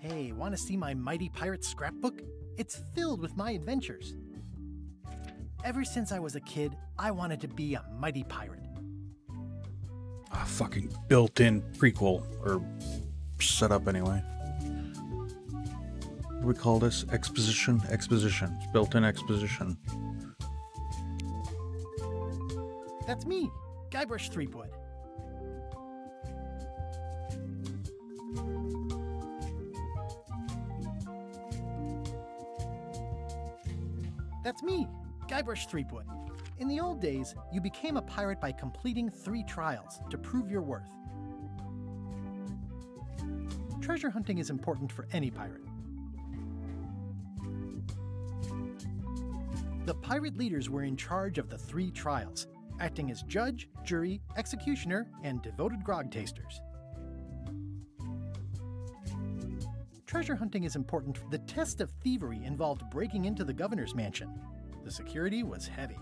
Hey, want to see my Mighty Pirate scrapbook? It's filled with my adventures. Ever since I was a kid, I wanted to be a mighty pirate. A fucking built-in prequel, or setup anyway. What do we call this? Exposition? Exposition. It's built-in exposition. That's me, Guybrush Threepwood. That's me, Guybrush Threepwood. In the old days, you became a pirate by completing 3 trials to prove your worth. Treasure hunting is important for any pirate. The pirate leaders were in charge of the 3 trials, acting as judge, jury, executioner, and devoted grog tasters. Treasure hunting is important. The test of thievery involved breaking into the governor's mansion. The security was heavy.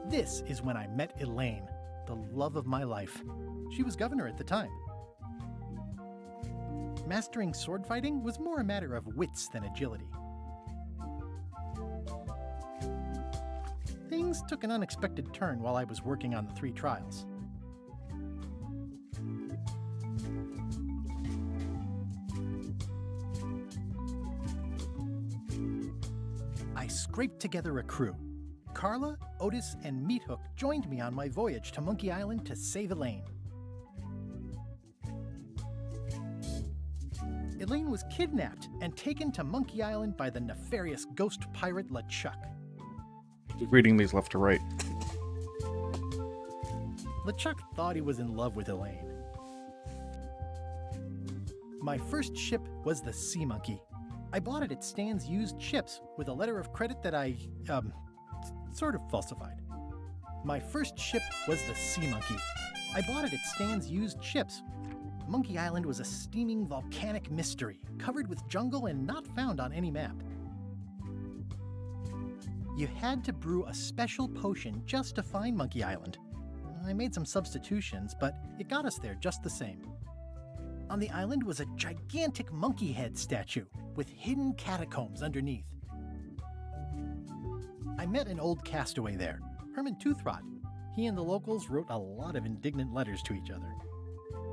This is when I met Elaine, the love of my life. She was governor at the time. Mastering sword fighting was more a matter of wits than agility. Things took an unexpected turn while I was working on the 3 trials. I scraped together a crew. Carla, Otis, and Meathook joined me on my voyage to Monkey Island to save Elaine. Elaine was kidnapped and taken to Monkey Island by the nefarious ghost pirate LeChuck. Reading these left to right. LeChuck thought he was in love with Elaine. My first ship was the Sea Monkey. I bought it at Stan's used ships with a letter of credit that I, sort of falsified. My first ship was the Sea Monkey. I bought it at Stan's used ships. Monkey Island was a steaming volcanic mystery, covered with jungle and not found on any map. You had to brew a special potion just to find Monkey Island. I made some substitutions, but it got us there just the same. On the island was a gigantic monkey head statue with hidden catacombs underneath. I met an old castaway there, Herman Toothrot. He and the locals wrote a lot of indignant letters to each other.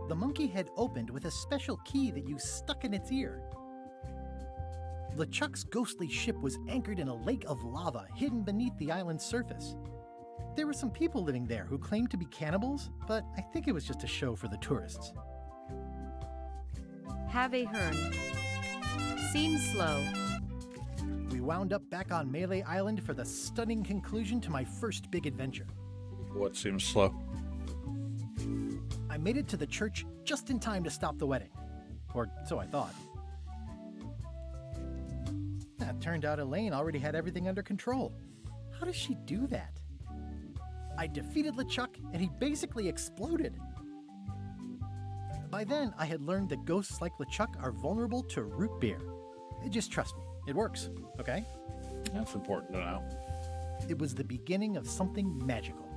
The monkey head opened with a special key that you stuck in its ear. LeChuck's ghostly ship was anchored in a lake of lava hidden beneath the island's surface. There were some people living there who claimed to be cannibals, but I think it was just a show for the tourists. Have a Hearn. Seems slow. We wound up back on Melee Island for the stunning conclusion to my first big adventure. What seems slow? I made it to the church just in time to stop the wedding. Or so I thought. It turned out Elaine already had everything under control. How does she do that? I defeated LeChuck and he basically exploded. By then, I had learned that ghosts like LeChuck are vulnerable to root beer. Just trust me, it works, okay? That's important to know. It was the beginning of something magical.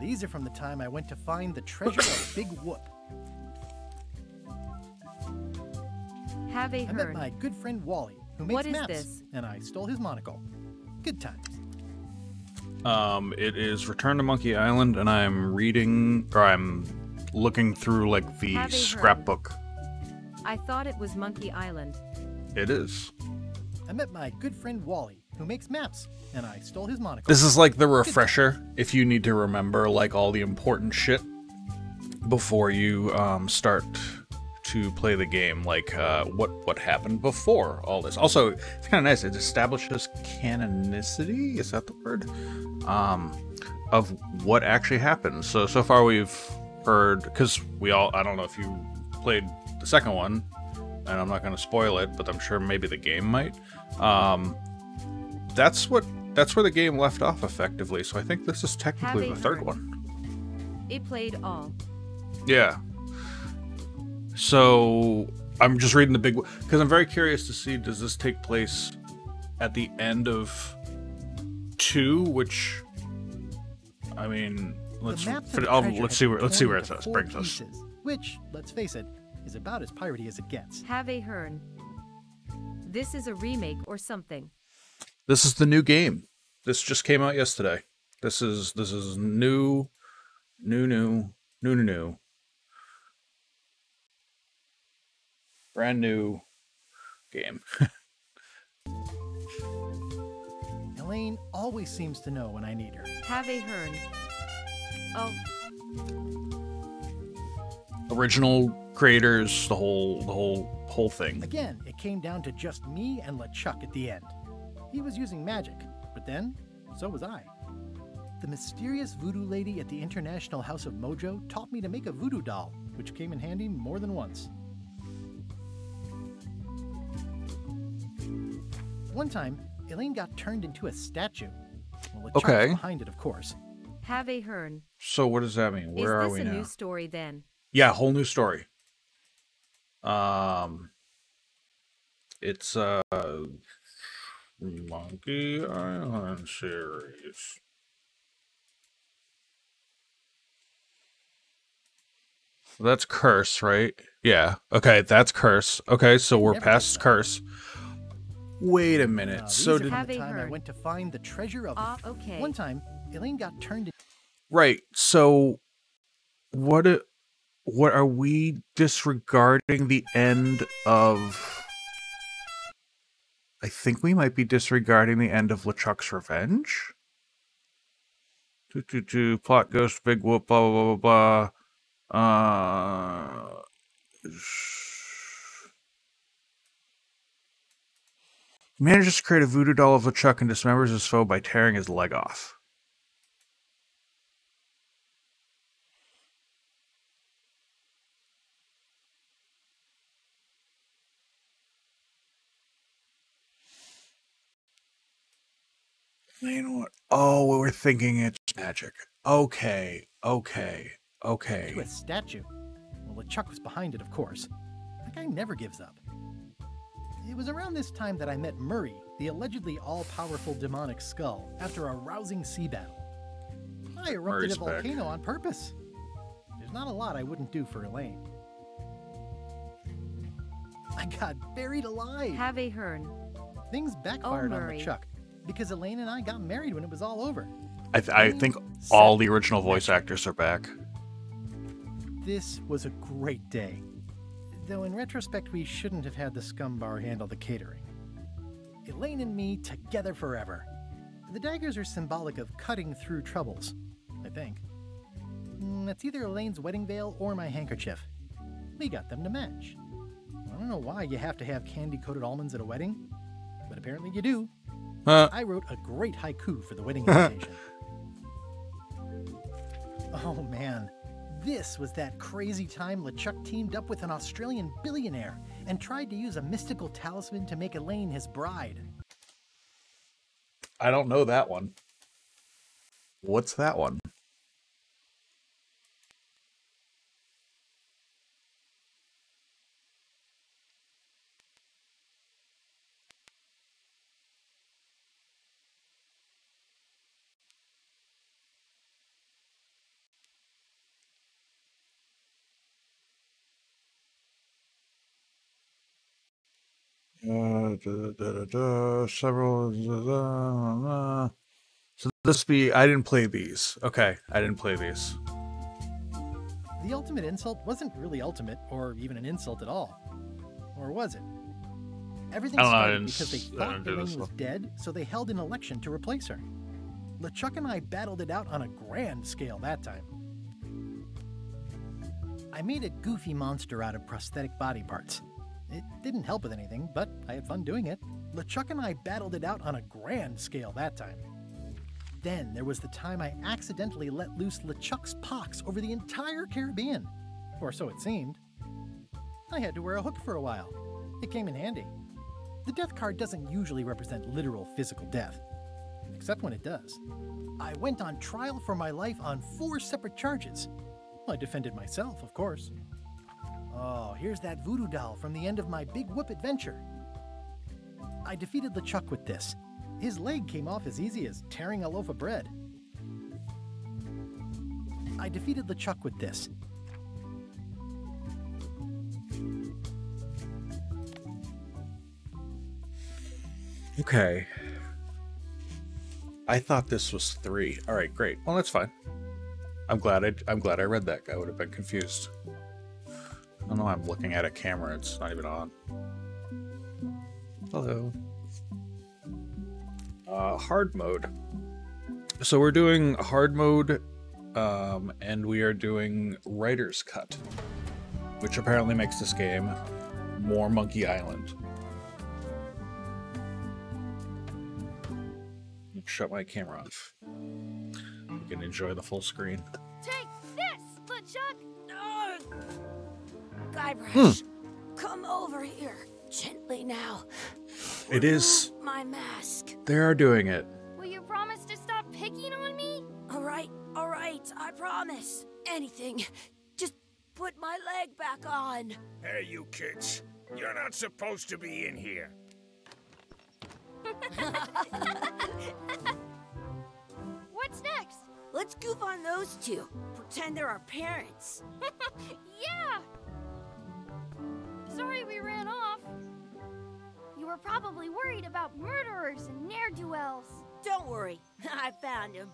These are from the time I went to find the treasure of Big Whoop. Have a I met my good friend Wally, who makes maps, this? And I stole his monocle. Good times. It is Return to Monkey Island, and I'm reading, or I'm looking through, like, the Have a scrapbook. I thought it was Monkey Island. It is. I met my good friend Wally, who makes maps, and I stole his monocle. This is like the refresher, if you need to remember, like, all the important shit before you, start to play the game, like, what happened before all this. Also, it's kind of nice, it establishes canonicity, is that the word? Of what actually happened. So far we've heard, because I don't know if you played the second one, and I'm not going to spoil it, but I'm sure maybe the game might. That's where the game left off effectively, so I think this is technically the third one. It played all. Yeah. So I'm just reading the big, because I'm very curious to see, does this take place at the end of 2, which, I mean, let's see where it brings us. Which, let's face it, is about as piratey as it gets. Have a Hearn. This is a remake or something. This is the new game. This just came out yesterday. This is new. Brand new game. Elaine always seems to know when I need her. Have a Hearn. Oh, Original creators, the whole thing. Again, it came down to just me and LeChuck at the end. He was using magic, but then, so was I. The mysterious voodoo lady at the International House of Mojo taught me to make a voodoo doll, which came in handy more than once. One time, Elaine got turned into a statue. Well, LeChuck was behind it, of course. have a Hearn. So what does that mean? Where are we now? Is this a new story then? Yeah, whole new story. It's Monkey Island series. That's Curse, right? Yeah. Okay, that's Curse. Okay, so we're past Curse. Wait a minute. So did the time I went to find the treasure of okay. One time, Elaine got turned. Right. So what are we disregarding the end of? I think we might be disregarding the end of LeChuck's Revenge. Plot ghost, big whoop, blah blah blah blah blah. Manages to create a voodoo doll of LeChuck and dismembers his foe by tearing his leg off. You know what? Oh, we're thinking it's magic. Okay. To a statue. Well, LeChuck was behind it, of course. That guy never gives up. It was around this time that I met Murray, the allegedly all-powerful demonic skull, after a rousing sea battle. I erupted a volcano on purpose. There's not a lot I wouldn't do for Elaine. I got buried alive. Have a Hearn. Things backfired on LeChuck, because Elaine and I got married when it was all over. I think all the original voice actors are back. This was a great day. Though in retrospect, we shouldn't have had the scum bar handle the catering. Elaine and me together forever. The daggers are symbolic of cutting through troubles, I think. That's either Elaine's wedding veil or my handkerchief. We got them to match. I don't know why you have to have candy-coated almonds at a wedding, but apparently you do. I wrote a great haiku for the wedding invitation. Oh man. This was that crazy time LeChuck teamed up with an Australian billionaire and tried to use a mystical talisman to make Elaine his bride. I don't know that one. What's that one? Several. So this be. I didn't play these. Okay, I didn't play these. The ultimate insult wasn't really ultimate, or even an insult at all. Or was it? Everything started because they thought Elaine was dead, so they held an election to replace her. LeChuck and I battled it out on a grand scale that time. I made a goofy monster out of prosthetic body parts. It didn't help with anything, but I had fun doing it. LeChuck and I battled it out on a grand scale that time. Then there was the time I accidentally let loose LeChuck's pox over the entire Caribbean. Or so it seemed. I had to wear a hook for a while. It came in handy. The death card doesn't usually represent literal physical death, except when it does. I went on trial for my life on 4 separate charges. I defended myself, of course. Oh, here's that voodoo doll from the end of my Big Whoop adventure. I defeated LeChuck with this. His leg came off as easy as tearing a loaf of bread. I defeated LeChuck with this. Okay. I thought this was 3. All right, great. Well, that's fine. I'm glad I read that. I would have been confused. I don't know. I'm looking at a camera. It's not even on. Hello. Hard mode. So we're doing hard mode, and we are doing Writer's Cut, which apparently makes this game more Monkey Island. Shut my camera off. You can enjoy the full screen. Take this, LeChuck! Guybrush, come over here. Gently now. It is. My mask. They are doing it. Will you promise to stop picking on me? All right, I promise. Anything. Just put my leg back on. Hey, you kids. You're not supposed to be in here. What's next? Let's goof on those two. Pretend they're our parents. Yeah! Sorry we ran off. You were probably worried about murderers and ne'er-do-wells. Don't worry, I found him.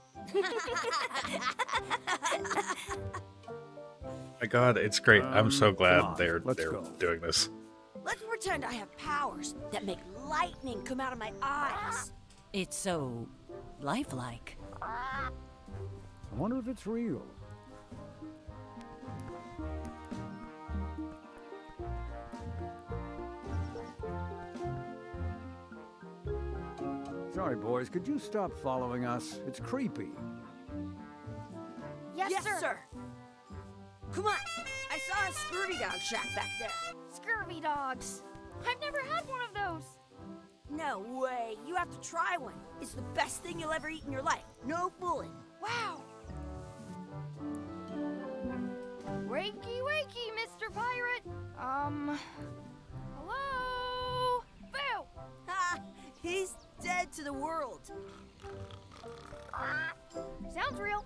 My God, it's great. I'm so glad they're go. doing this. Let's pretend I have powers that make lightning come out of my eyes. It's so lifelike. I wonder if it's real. Sorry, boys, could you stop following us? It's creepy. Yes, sir. Come on. I saw a scurvy dog shack back there. Scurvy dogs. I've never had one of those. No way. You have to try one. It's the best thing you'll ever eat in your life. No fooling. Wow. Wakey, wakey, Mr. Pirate. Hello? Boo! Ha! He's dead to the world. Sounds real.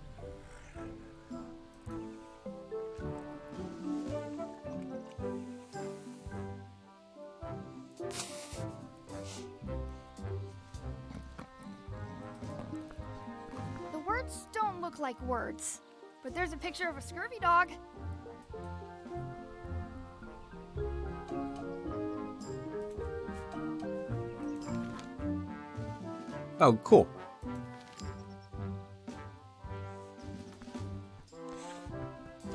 The words don't look like words, but there's a picture of a scurvy dog. Oh, cool.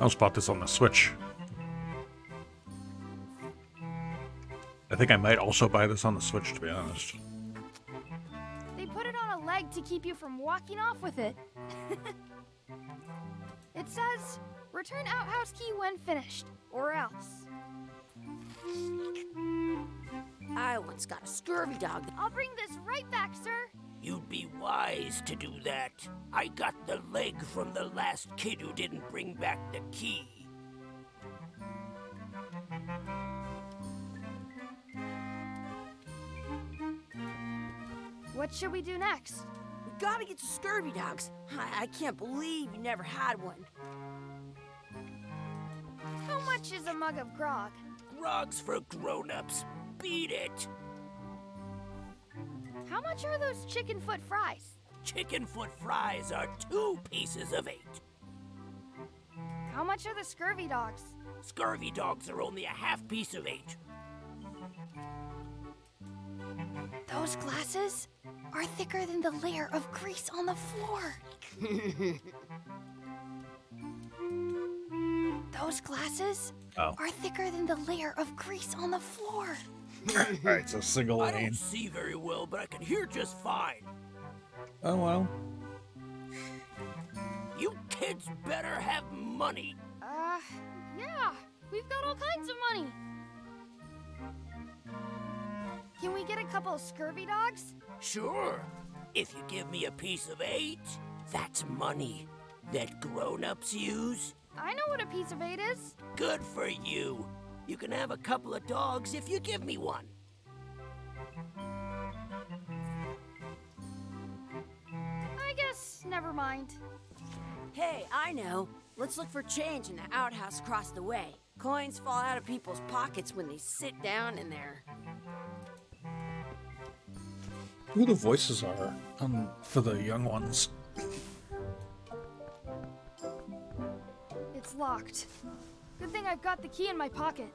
I'll spot this on the Switch. I think I might also buy this on the Switch, to be honest. They put it on a leg to keep you from walking off with it. It says, return outhouse key when finished, or else. I once got a scurvy dog. I'll bring this right back, sir. You'd be wise to do that. I got the leg from the last kid who didn't bring back the key. What should we do next? We gotta get to scurvy dogs. I can't believe you never had one. How much is a mug of grog? Grog's for grown-ups. Beat it. How much are those chicken foot fries? Chicken foot fries are 2 pieces of 8. How much are the scurvy dogs? Scurvy dogs are only a half piece of 8. Those glasses are thicker than the layer of grease on the floor. Those glasses are thicker than the layer of grease on the floor. Alright, so single I lane. don't see very well, but I can hear just fine. Oh, well. You kids better have money. Yeah. We've got all kinds of money. Can we get a couple of scurvy dogs? Sure. If you give me a piece of 8, that's money that grown-ups use. I know what a piece of 8 is. Good for you. You can have a couple of dogs if you give me one. never mind. Hey, I know. Let's look for change in the outhouse across the way. Coins fall out of people's pockets when they sit down in there. Who the voices are for the young ones? It's locked. Good thing I've got the key in my pocket.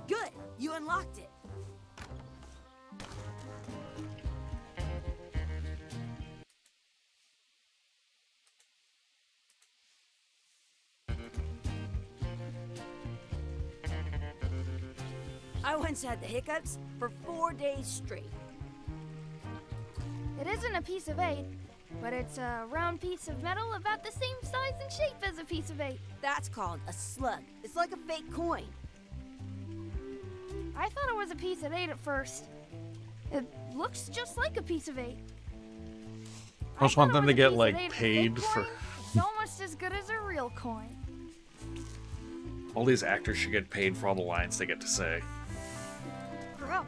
Good! You unlocked it. I once had the hiccups for 4 days straight. It isn't a piece of 8, but it's a round piece of metal about the same size and shape as a piece of 8. That's called a slug. It's like a fake coin. I thought it was a piece of 8 at first. It looks just like a piece of 8. I just want them to get like paid for. It's almost as good as a real coin. All these actors should get paid for all the lines they get to say. Gross.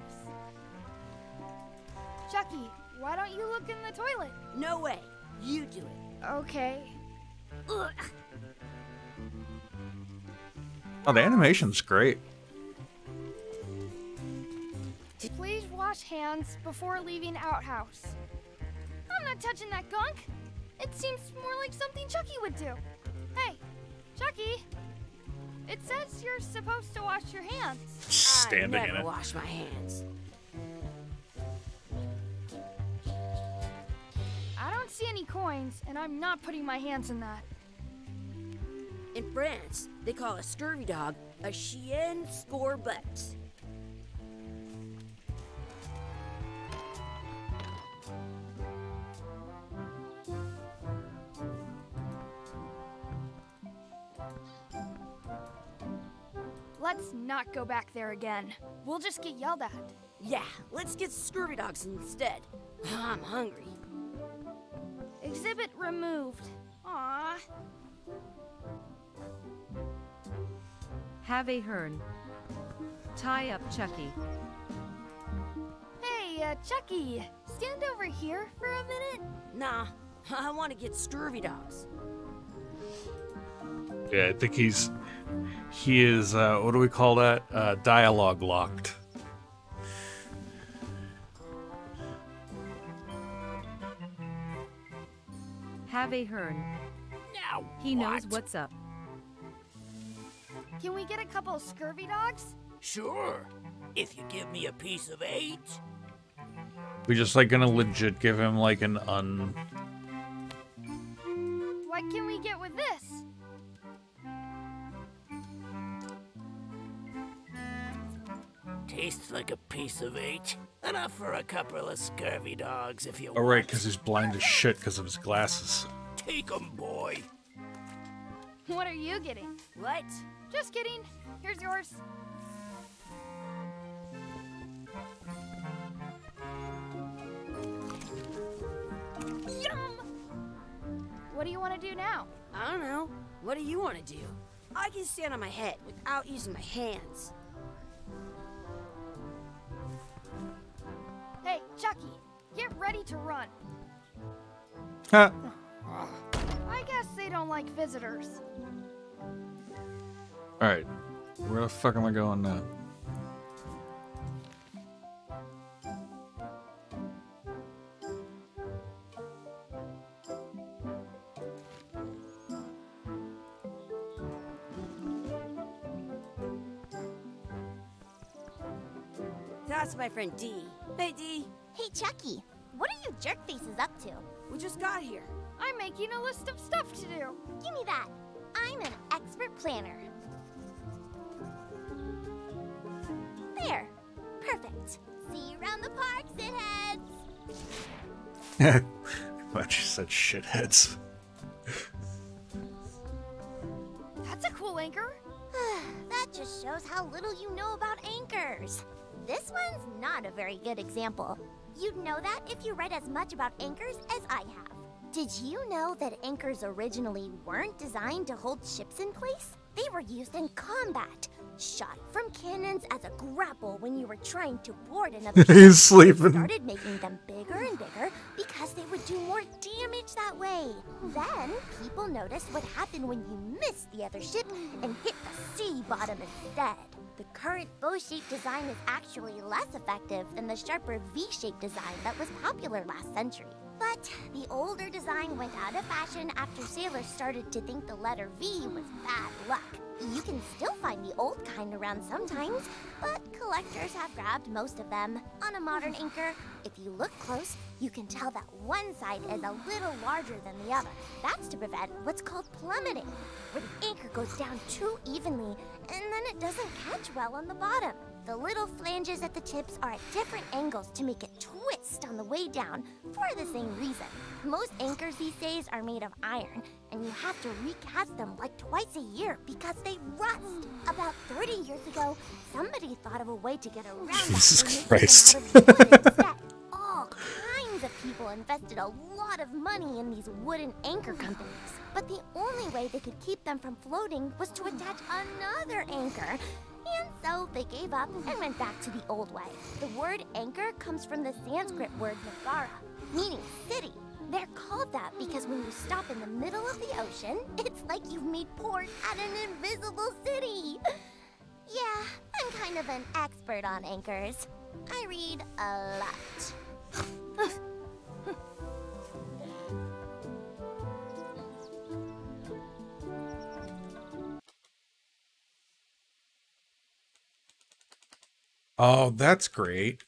Chucky, why don't you look in the toilet? No way. You do it. Okay. Ugh. Oh, the animation's great. Please wash hands before leaving outhouse. I'm not touching that gunk. It seems more like something Chucky would do. Hey, Chucky. It says you're supposed to wash your hands. Standing I in never it. wash my hands. I don't see any coins, and I'm not putting my hands in that. In France, they call a scurvy dog a chien scorbut. Let's not go back there again. We'll just get yelled at. Yeah, let's get scurvy dogs instead. I'm hungry. Exhibit removed. Aww. Have a Hearn. Tie up Chucky. Hey, Chucky. Stand over here for a minute. Nah, I want to get scurvy dogs. Yeah, I think he is, what do we call that? Dialogue locked. Have a Hearn. Now He knows what? what's up. Can we get a couple scurvy dogs? Sure. If you give me a piece of 8. We just like gonna legit give him like an What can we get with this? Tastes like a piece of 8. Enough for a couple of scurvy dogs if you Oh right, want. because he's blind as shit because of his glasses. Take 'em, boy. What are you getting? What? Just kidding. Here's yours. Yum! What do you want to do now? I don't know. What do you want to do? I can stand on my head without using my hands. Hey, Chucky, get ready to run. Huh. I guess they don't like visitors. Alright. Where the fuck am I going now? That's my friend Dee. Hey, Dee. Hey, Chucky, what are you jerk faces up to? We just got here. I'm making a list of stuff to do. Give me that. I'm an expert planner. There. Perfect. See you around the park, shitheads. But she said shitheads. That's a cool anchor. That just shows how little you know about anchors. This one's not a very good example. You'd know that if you read as much about anchors as I have. Did you know that anchors originally weren't designed to hold ships in place? They were used in combat. Shot from cannons as a grapple when you were trying to board another ship. He's sleeping. Started making them bigger and bigger because they would do more damage that way. Then people noticed what happened when you missed the other ship and hit the sea bottom instead. The current bow-shaped design is actually less effective than the sharper V-shaped design that was popular last century. But the older design went out of fashion after sailors started to think the letter V was bad luck. You can still find the old kind around sometimes, but collectors have grabbed most of them. On a modern anchor, if you look close, you can tell that one side is a little larger than the other. That's to prevent what's called plummeting, where the anchor goes down too evenly, and then it doesn't catch well on the bottom. The little flanges at the tips are at different angles to make it twist on the way down for the same reason. Most anchors these days are made of iron, and you have to recast them like twice a year because they rust. About 30 years ago, somebody thought of a way to get around Jesus that. Christ. All kinds of people invested a lot of money in these wooden anchor companies, but the only way they could keep them from floating was to attach another anchor. And so they gave up and went back to the old way. The word anchor comes from the Sanskrit word nagara, meaning city. They're called that because when you stop in the middle of the ocean, it's like you've made port at an invisible city. Yeah, I'm kind of an expert on anchors. I read a lot. Oh, that's great.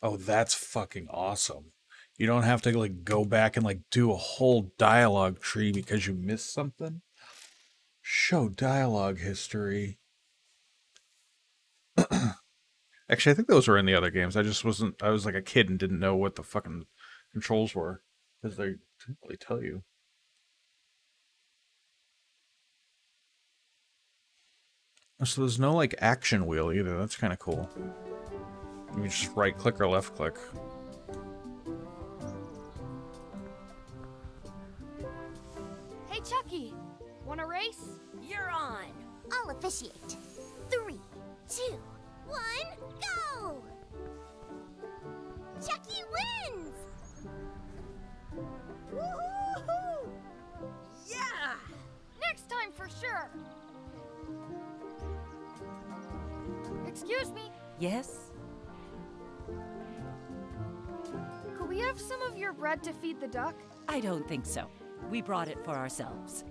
Oh, that's fucking awesome. You don't have to like go back and like do a whole dialogue tree because you missed something. Show dialogue history. Actually, I think those were in the other games. I was like a kid and didn't know what the fucking controls were because they didn't really tell you. So there's no like action wheel either. That's kind of cool. You can just right click or left click. Hey, Chucky, wanna race? You're on. I'll officiate. 3, 2, 1, go! Chucky wins! Woohoo! Yeah! Next time for sure. Excuse me, Yes? could we have some of your bread to feed the duck? I don't think so. We brought it for ourselves.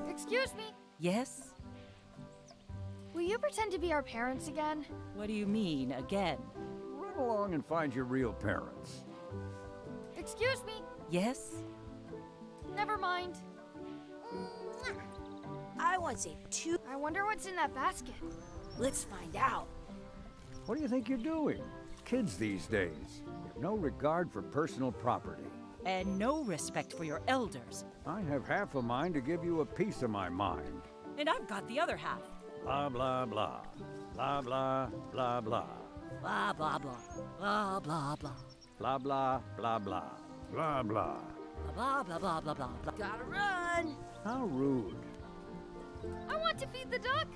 Excuse me, Yes? will you pretend to be our parents again? What do you mean, again? Run along and find your real parents. Excuse me, Yes? never mind. I want say two. I wonder what's in that basket. Let's find out. What do you think you're doing? Kids these days have no regard for personal property. And no respect for your elders. I have half a mind to give you a piece of my mind. And I've got the other half. Blah, blah, blah. Blah, blah, blah, blah. Blah, blah, blah. Blah, blah, blah. Blah, blah, blah, blah. Blah, blah. Blah, blah, blah, blah, blah, blah. Gotta run. How rude. I want to feed the duck.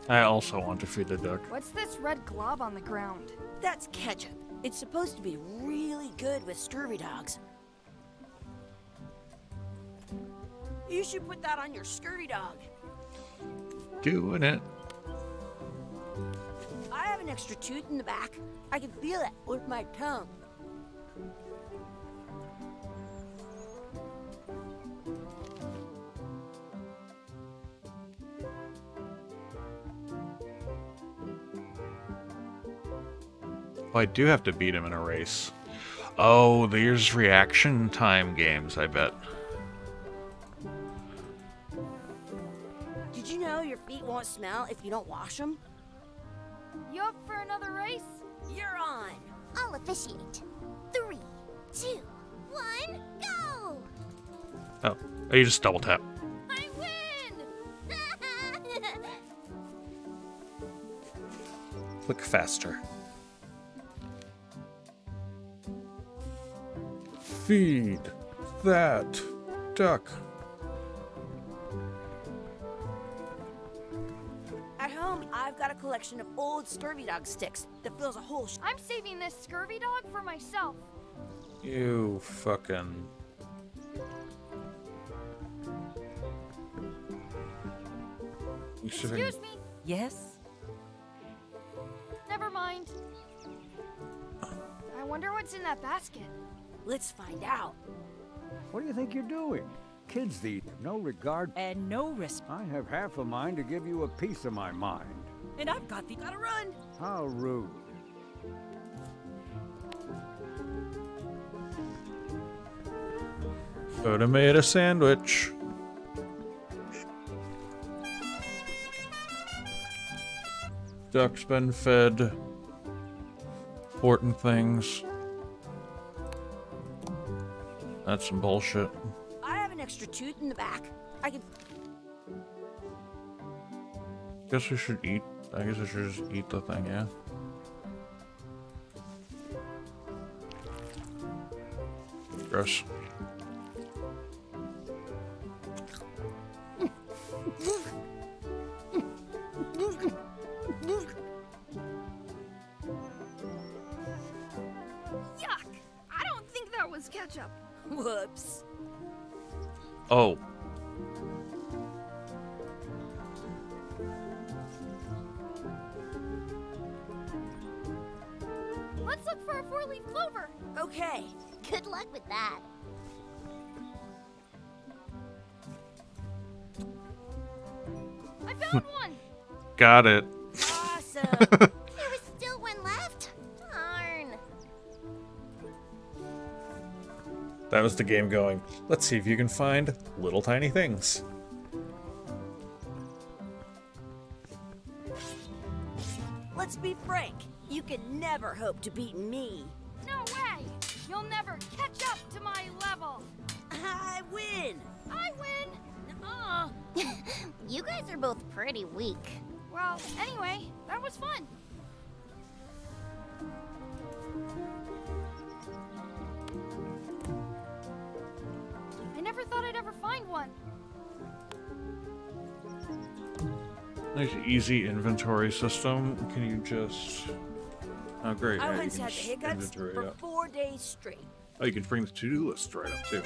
I also want to feed the duck. What's this red glob on the ground? That's ketchup. It's supposed to be really good with scurvy dogs. You should put that on your scurvy dog. Doing it. I have an extra tooth in the back. I can feel it with my tongue. Well, I do have to beat him in a race. Oh, there's reaction time games, I bet. Did you know your feet won't smell if you don't wash them? You up for another race? You're on. I'll officiate. 3, 2, 1, go! Oh, you just double tap. I win! Click faster. Feed that duck. At home, I've got a collection of old scurvy dog sticks that fills a whole I'm saving this scurvy dog for myself. You fucking... You should have... Excuse me. Yes? Never mind. I wonder what's in that basket. Let's find out. What do you think you're doing? Kids these, no regard. And no respect. I have half a mind to give you a piece of my mind. And I've got the... Gotta run. How rude. Could have made a sandwich. Duck's been fed. Important things. That's some bullshit. I have an extra tooth in the back. I could... Guess we should eat. I guess I should just eat the thing, yeah? Gross. Yuck! I don't think that was ketchup. Whoops. Oh. Let's look for a four-leaf clover. Okay. Good luck with that. I found one. Got it. Awesome. There was still one left? Darn. That was the game going. Let's see if you can find little tiny things. Let's be frank. You can never hope to beat me. No way. You'll never catch up to my level. I win. I win. Nuh-uh. You guys are both pretty weak. Well, anyway, that was fun. I never thought I'd ever find one. Nice easy inventory system. Can you just... Oh, great. I yeah, once you had can the just hiccups inventory for up. 4 days straight. Oh, you can bring the to-do list right up, too.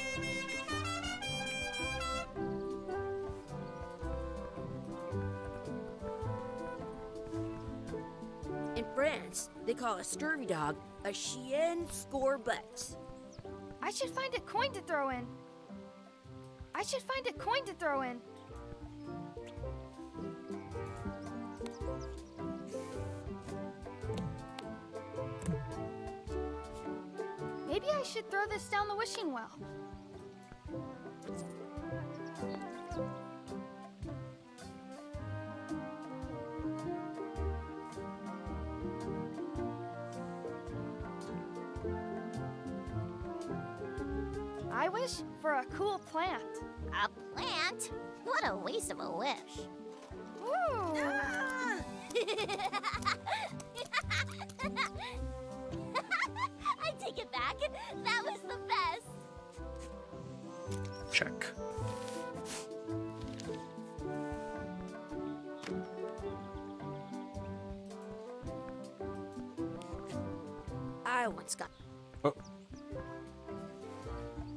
In France, they call a scurvy dog a chien scorbut. I should find a coin to throw in. I should find a coin to throw in. Maybe I should throw this down the wishing well. I wish for a cool plant. A plant? What a waste of a wish. Ooh. I take it back. That was the best. Check. I once got... Oh,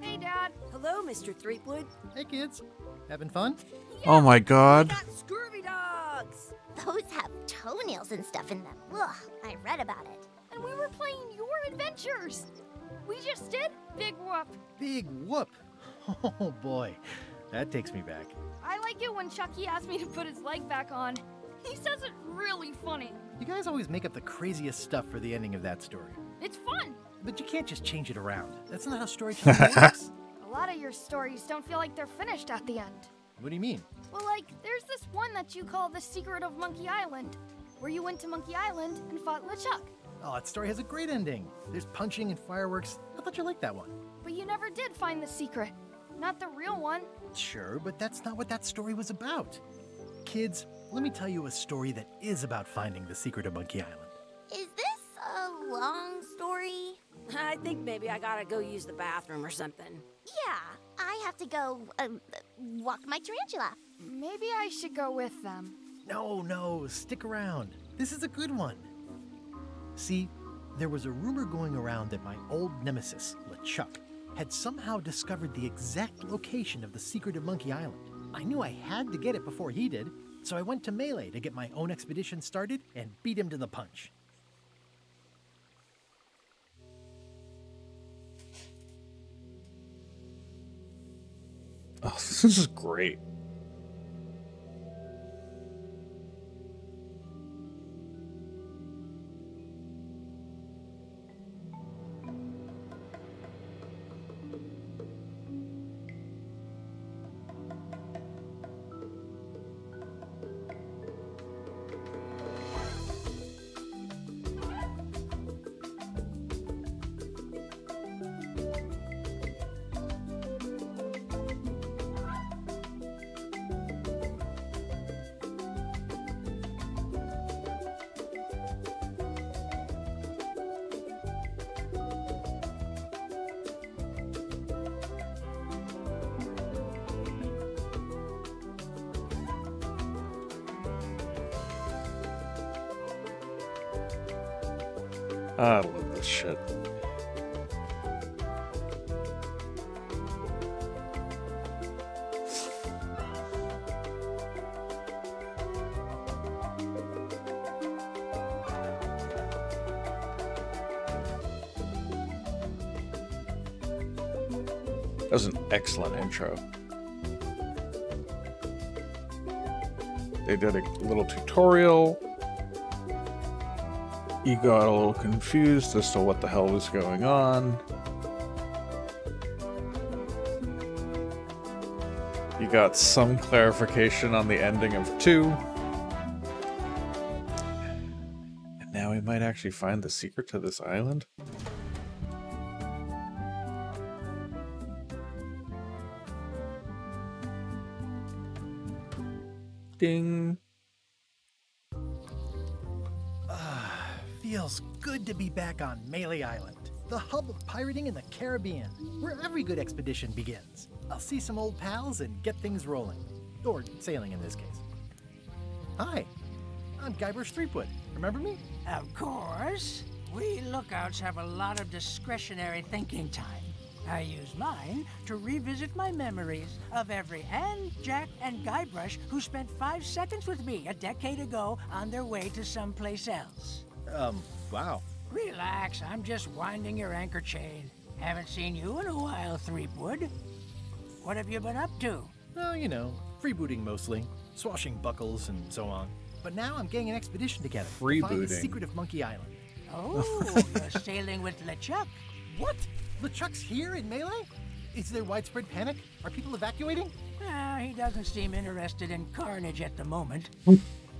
Hey, Dad. Hello, Mr. Threepwood. Hey, kids. Having fun? oh my We god. got scurvy dogs! Those have toenails and stuff in them. Ugh, I read about it. And we were playing your adventures. We just did Big Whoop. Big whoop. Oh, boy. That takes me back. I like it when Chucky asked me to put his leg back on. He says it really funny. You guys always make up the craziest stuff for the ending of that story. It's fun. But you can't just change it around. That's not how storytelling works. A lot of your stories don't feel like they're finished at the end. What do you mean? Well, like, there's this one that you call The Secret of Monkey Island, where you went to Monkey Island and fought LeChuck. Oh, that story has a great ending. There's punching and fireworks. I thought you liked that one. But you never did find the secret. Not the real one. Sure, but that's not what that story was about. Kids, let me tell you a story that is about finding the secret of Monkey Island. Is this a long story? I think maybe I gotta go use the bathroom or something. Yeah, I have to go walk my tarantula. Maybe I should go with them. No, stick around. This is a good one. See, there was a rumor going around that my old nemesis, LeChuck, had somehow discovered the exact location of the secret of Monkey Island. I knew I had to get it before he did, so I went to Melee to get my own expedition started and beat him to the punch. Oh, this is great. I love this shit. That was an excellent intro. They did a little tutorial. You got a little confused as to what the hell was going on. You got some clarification on the ending of 2. And now we might actually find the secret to this island. Ding. Feels good to be back on Melee Island, the hub of pirating in the Caribbean, where every good expedition begins. I'll see some old pals and get things rolling. Or sailing in this case. Hi, I'm Guybrush Threepwood. Remember me? Of course. We lookouts have a lot of discretionary thinking time. I use mine to revisit my memories of every Anne, Jack, and Guybrush who spent 5 seconds with me a decade ago on their way to someplace else. Wow. Relax, I'm just winding your anchor chain. Haven't seen you in a while, Threepwood. What have you been up to? Oh, you know, freebooting mostly, swashing buckles and so on. But now I'm getting an expedition together to find the secret of Monkey Island. Oh, you're sailing with LeChuck. What? LeChuck's here in Melee? Is there widespread panic? Are people evacuating? He doesn't seem interested in carnage at the moment.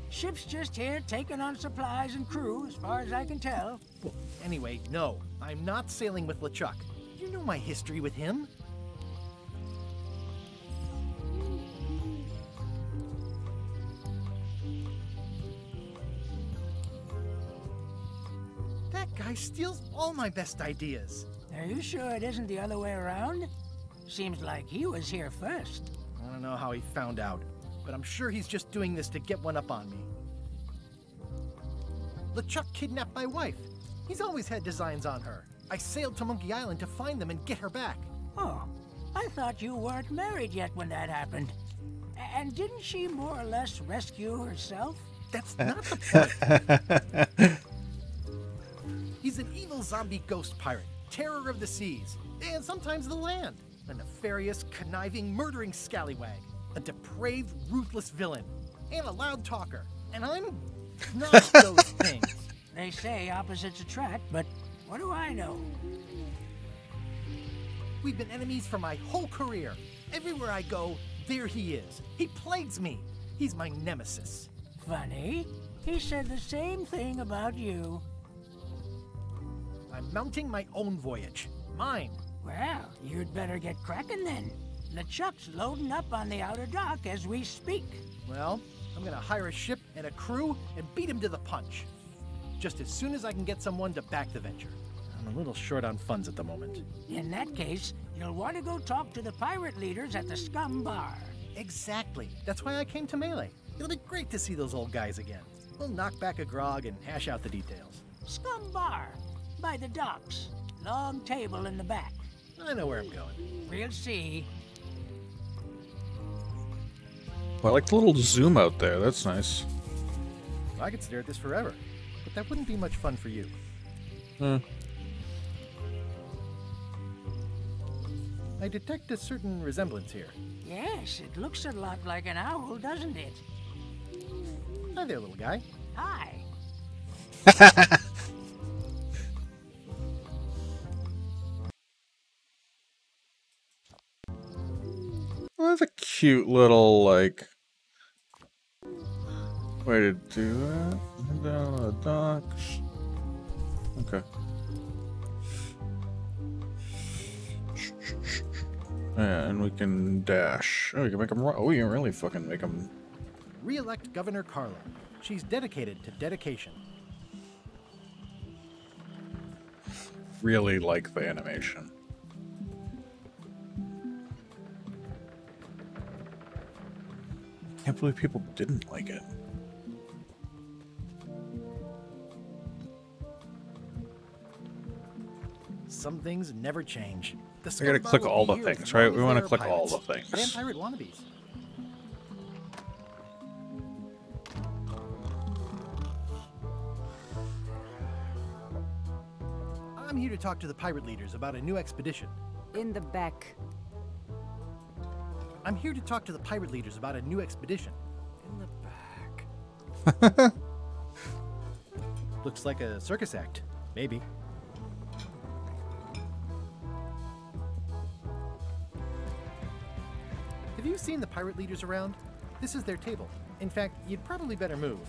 Ship's just here taking on supplies and crew, as far as I can tell. Well, anyway, no, I'm not sailing with LeChuck. You know my history with him. That guy steals all my best ideas. Are you sure it isn't the other way around? Seems like he was here first. I don't know how he found out, but I'm sure he's just doing this to get one up on me. LeChuck kidnapped my wife. He's always had designs on her. I sailed to Monkey Island to find them and get her back. Oh, I thought you weren't married yet when that happened. And didn't she more or less rescue herself? That's not the point. He's an evil zombie ghost pirate, terror of the seas, and sometimes the land. A nefarious, conniving, murdering scallywag. A depraved, ruthless villain. And a loud talker. And I'm not those things. They say opposites attract, but what do I know? We've been enemies for my whole career. Everywhere I go, there he is. He plagues me. He's my nemesis. Funny. He said the same thing about you. I'm mounting my own voyage. Mine. Well, you'd better get cracking then. LeChuck's loading up on the outer dock as we speak. Well, I'm gonna hire a ship and a crew and beat him to the punch. Just as soon as I can get someone to back the venture. I'm a little short on funds at the moment. In that case, you'll want to go talk to the pirate leaders at the Scum Bar. Exactly. That's why I came to Melee. It'll be great to see those old guys again. We'll knock back a grog and hash out the details. Scum Bar, by the docks. Long table in the back. I know where I'm going. We'll see. Well, I like the little zoom out there. That's nice. I could stare at this forever, but that wouldn't be much fun for you. I detect a certain resemblance here. Yes, it looks a lot like an owl, doesn't it? Hi there, little guy. Hi. Well, that's a cute little, like, way to do that. Down the docks. Okay. And we can dash. Oh, we can make them run. Oh, we can really fucking make them. Re-elect Governor Carla. She's dedicated to dedication. Really like the animation. Can't believe people didn't like it. Some things never change. The I gotta Scum Bar click will all be the here things, as right? long We as want to there are click all the pirates. things. And pirate wannabes. I'm here to talk to the pirate leaders about a new expedition. In the back. I'm here to talk to the pirate leaders about a new expedition. In the back. Looks like a circus act. Maybe. Have you seen the pirate leaders around? This is their table. In fact, you'd probably better move.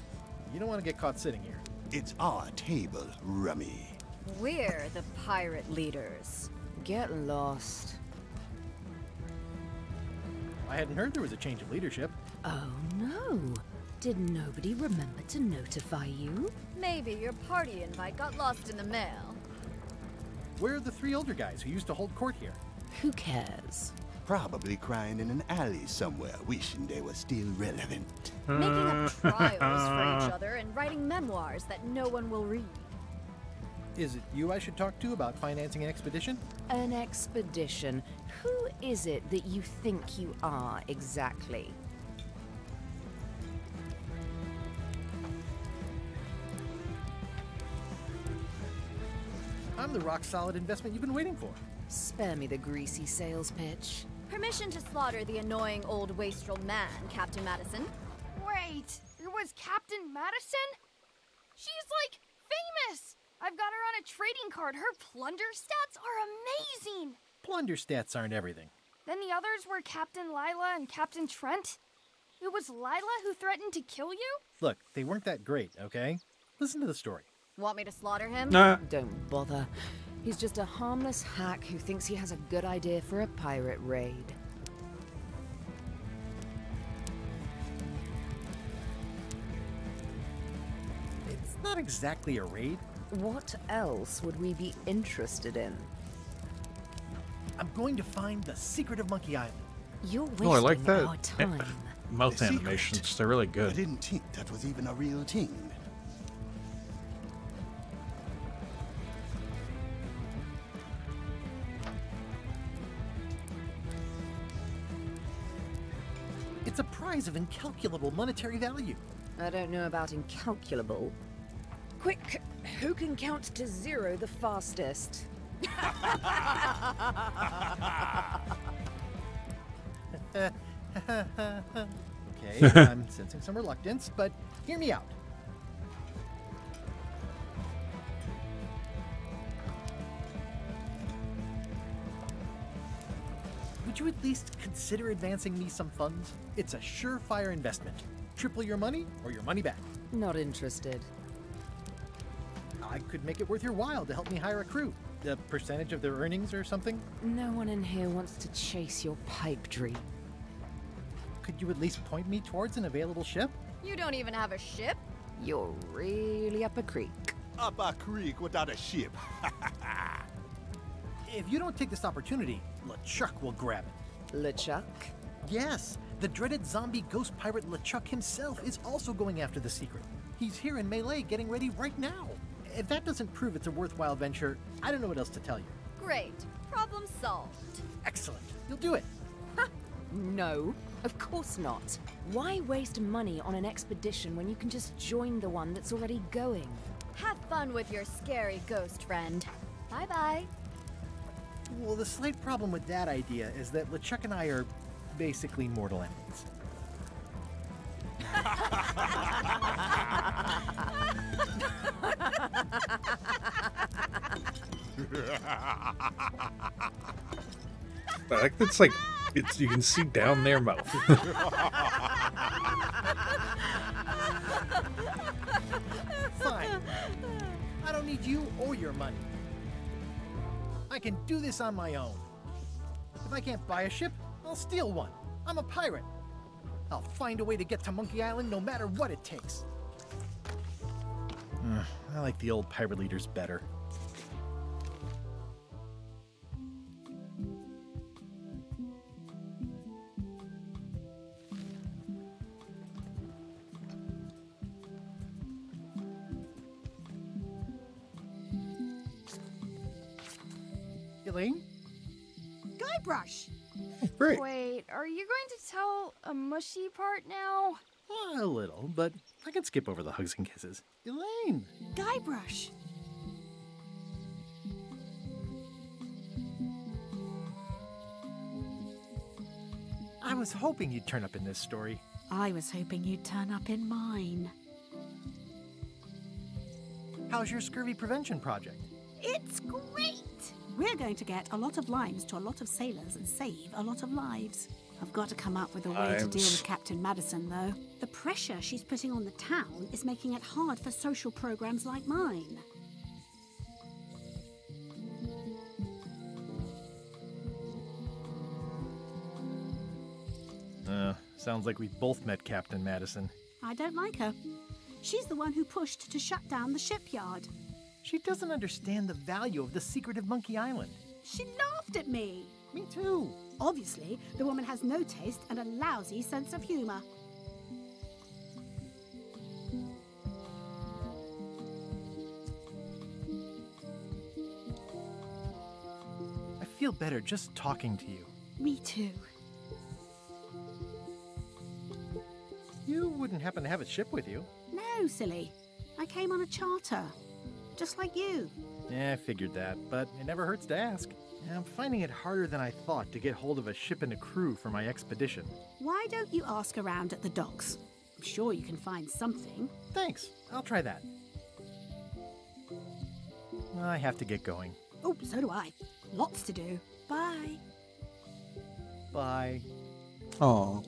You don't want to get caught sitting here. It's our table, Rummy. We're the pirate leaders. Get lost. I hadn't heard there was a change of leadership. Oh no. Did nobody remember to notify you? Maybe your party invite got lost in the mail. Where are the three older guys who used to hold court here? Who cares? Probably crying in an alley somewhere, wishing they were still relevant. Making up trials for each other and writing memoirs that no one will read. Is it you I should talk to about financing an expedition? An expedition? Who is it that you think you are exactly? I'm the rock-solid investment you've been waiting for. Spare me the greasy sales pitch. Permission to slaughter the annoying old wastrel man, Captain Madison. Wait, it was Captain Madison? She's like famous! I've got her on a trading card. Her plunder stats are amazing! Plunder stats aren't everything. Then the others were Captain Lila and Captain Trent. It was Lila who threatened to kill you? Look, they weren't that great, okay? Listen to the story. Want me to slaughter him? Don't bother. He's just a harmless hack who thinks he has a good idea for a pirate raid. It's not exactly a raid. What else would we be interested in? I'm going to find the secret of Monkey Island. You're wasting Oh, I like that. our time. Mouth The secret. animations, they're really I good. didn't think that was even a real thing. It's a prize of incalculable monetary value. I don't know about incalculable. Quick, who can count to 0 the fastest? Okay, I'm sensing some reluctance, but hear me out. Would you at least consider advancing me some funds? It's a surefire investment. Triple your money or your money back. Not interested. I could make it worth your while to help me hire a crew. A percentage of their earnings or something? No one in here wants to chase your pipe dream. Could you at least point me towards an available ship? You don't even have a ship? You're really up a creek. Up a creek without a ship. If you don't take this opportunity, LeChuck will grab it. LeChuck? Yes, The dreaded zombie ghost pirate LeChuck himself is also going after the secret. He's here in Melee getting ready right now. If that doesn't prove it's a worthwhile venture, I don't know what else to tell you. Great. Problem solved. Excellent. You'll do it. No, of course not. Why waste money on an expedition when you can just join the one that's already going? Have fun with your scary ghost friend. Bye-bye. Well, the slight problem with that idea is that LeChuck and I are basically mortal enemies. I think that's like, you can see down their mouth. Fine. I don't need you or your money. I can do this on my own. If I can't buy a ship, I'll steal one. I'm a pirate. I'll find a way to get to Monkey Island no matter what it takes. I like the old pirate leaders better. Elaine? Guybrush! Great. Wait, are you going to tell a mushy part now? A little, but I can skip over the hugs and kisses. Elaine! Guybrush! I was hoping you'd turn up in this story. I was hoping you'd turn up in mine. How's your scurvy prevention project? It's great! We're going to get a lot of limes to a lot of sailors and save a lot of lives. I've got to come up with a way to deal with Captain Madison, though. The pressure she's putting on the town is making it hard for social programs like mine. Sounds like we've both met Captain Madison. I don't like her. She's the one who pushed to shut down the shipyard. She doesn't understand the value of the secret of Monkey Island. She laughed at me. Me too. Obviously, the woman has no taste and a lousy sense of humor. I feel better just talking to you. Me too. You wouldn't happen to have a ship with you? No, silly. I came on a charter. Just like you. Yeah, I figured that, but it never hurts to ask. I'm finding it harder than I thought to get hold of a ship and a crew for my expedition. Why don't you ask around at the docks? I'm sure you can find something. Thanks. I'll try that. I have to get going. Oh, so do I. Lots to do. Bye. Bye. Aw.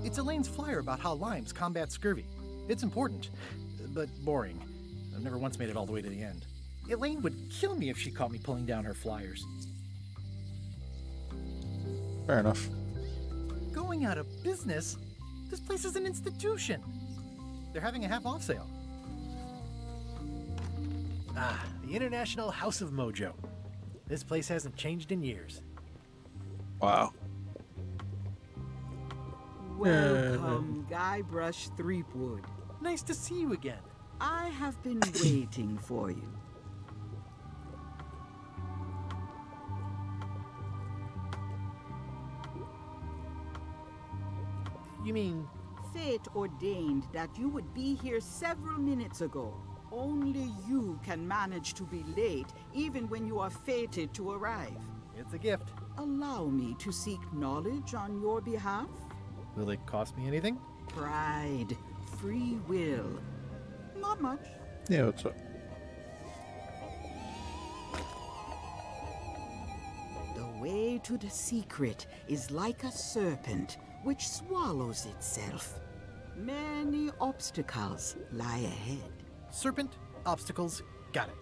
It's Elaine's flyer about how limes combat scurvy. It's important, but boring. I've never once made it all the way to the end. Elaine would kill me if she caught me pulling down her flyers. Fair enough. Going out of business? This place is an institution. They're having a half-off sale. Ah, the International House of Mojo. This place hasn't changed in years. Wow. Welcome, Guybrush Threepwood. Nice to see you again. I have been waiting for you. You mean... Fate ordained that you would be here several minutes ago. Only you can manage to be late, even when you are fated to arrive. It's a gift. Allow me to seek knowledge on your behalf. Will it cost me anything? Pride. Free will. Not much. Yeah, what's up? The way to the secret is like a serpent which swallows itself. Many obstacles lie ahead. Serpent, obstacles, got it.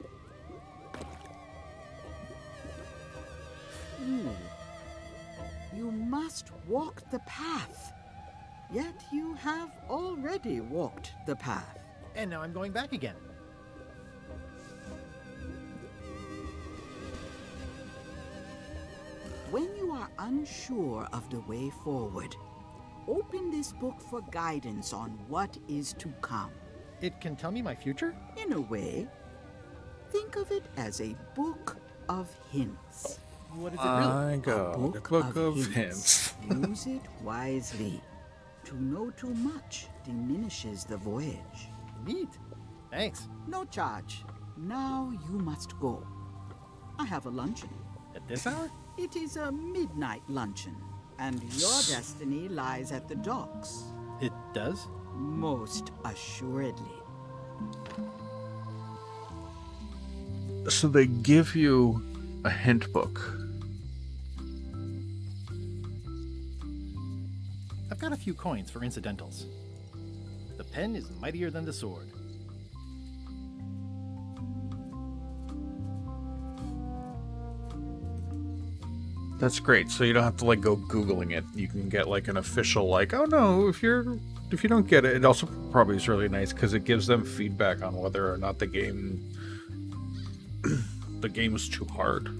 You must walk the path. Yet you have already walked the path. And now I'm going back again. When you are unsure of the way forward, open this book for guidance on what is to come. It can tell me my future? In a way. Think of it as a book of hints. What is it really? I got a book of hints. Use it wisely. To know too much diminishes the voyage. Neat. Thanks. No charge. Now you must go. I have a luncheon. At this hour? It is a midnight luncheon, and your destiny lies at the docks. It does? Most assuredly. So they give you a hint book. I've got a few coins for incidentals. The pen is mightier than the sword. That's great. So you don't have to like go Googling it. You can get like an official like, oh no, if you don't get it, it also probably is really nice because it gives them feedback on whether or not the game is too hard.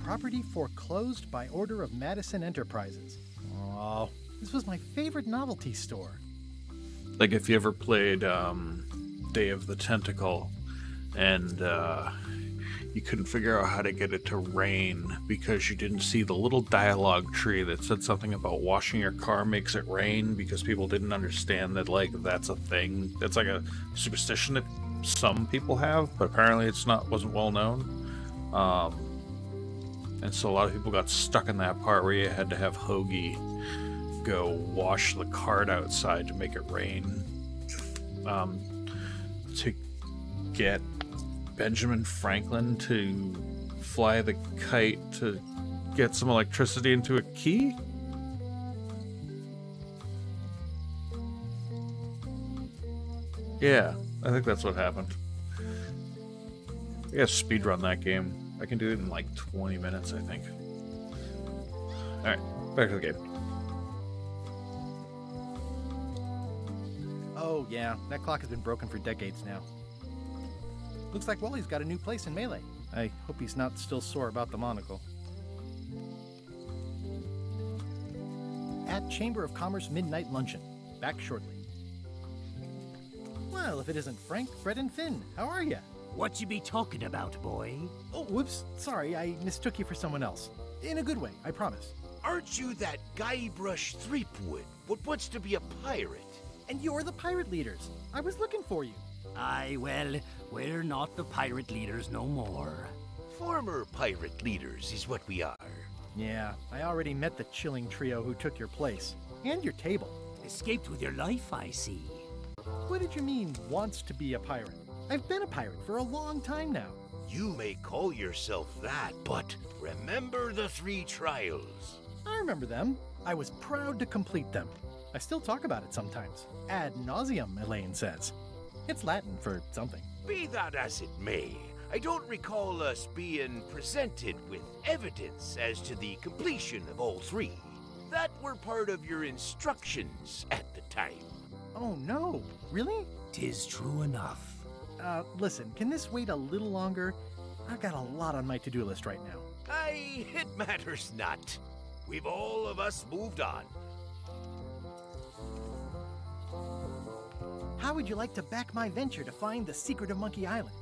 Property foreclosed by order of Madison Enterprises. Oh, this was my favorite novelty store. Like if you ever played Day of the Tentacle and you couldn't figure out how to get it to rain because you didn't see the little dialogue tree that said something about washing your car makes it rain, because people didn't understand that like that's a thing. That's like a superstition that some people have, but apparently wasn't well known. And so a lot of people got stuck in that part where you had to have Hoagie go wash the cart outside to make it rain. To get Benjamin Franklin to fly the kite to get some electricity into a key? Yeah, I think that's what happened. I gotta speedrun that game. I can do it in like 20 minutes, I think. Alright, back to the game. Oh yeah, that clock has been broken for decades now. Looks like Wally's got a new place in Melee. I hope he's not still sore about the monocle. At Chamber of Commerce Midnight Luncheon. Back shortly. Well, if it isn't Frank, Fred, and Finn, how are ya? What you be talking about, boy? Oh, whoops. Sorry, I mistook you for someone else. In a good way, I promise. Aren't you that Guybrush Threepwood, what wants to be a pirate? And you're the pirate leaders. I was looking for you. Aye, well, we're not the pirate leaders no more. Former pirate leaders is what we are. Yeah, I already met the chilling trio who took your place. And your table. Escaped with your life, I see. What did you mean, wants to be a pirate? I've been a pirate for a long time now. You may call yourself that, but remember the 3 trials. I remember them. I was proud to complete them. I still talk about it sometimes. Ad nauseum, Elaine says. It's Latin for something. Be that as it may, I don't recall us being presented with evidence as to the completion of all 3. That were part of your instructions at the time. Oh no, really? 'Tis true enough. Listen, can this wait a little longer? I've got a lot on my to-do list right now. Aye, it matters not. We've all of us moved on. How would you like to back my venture to find the secret of Monkey Island?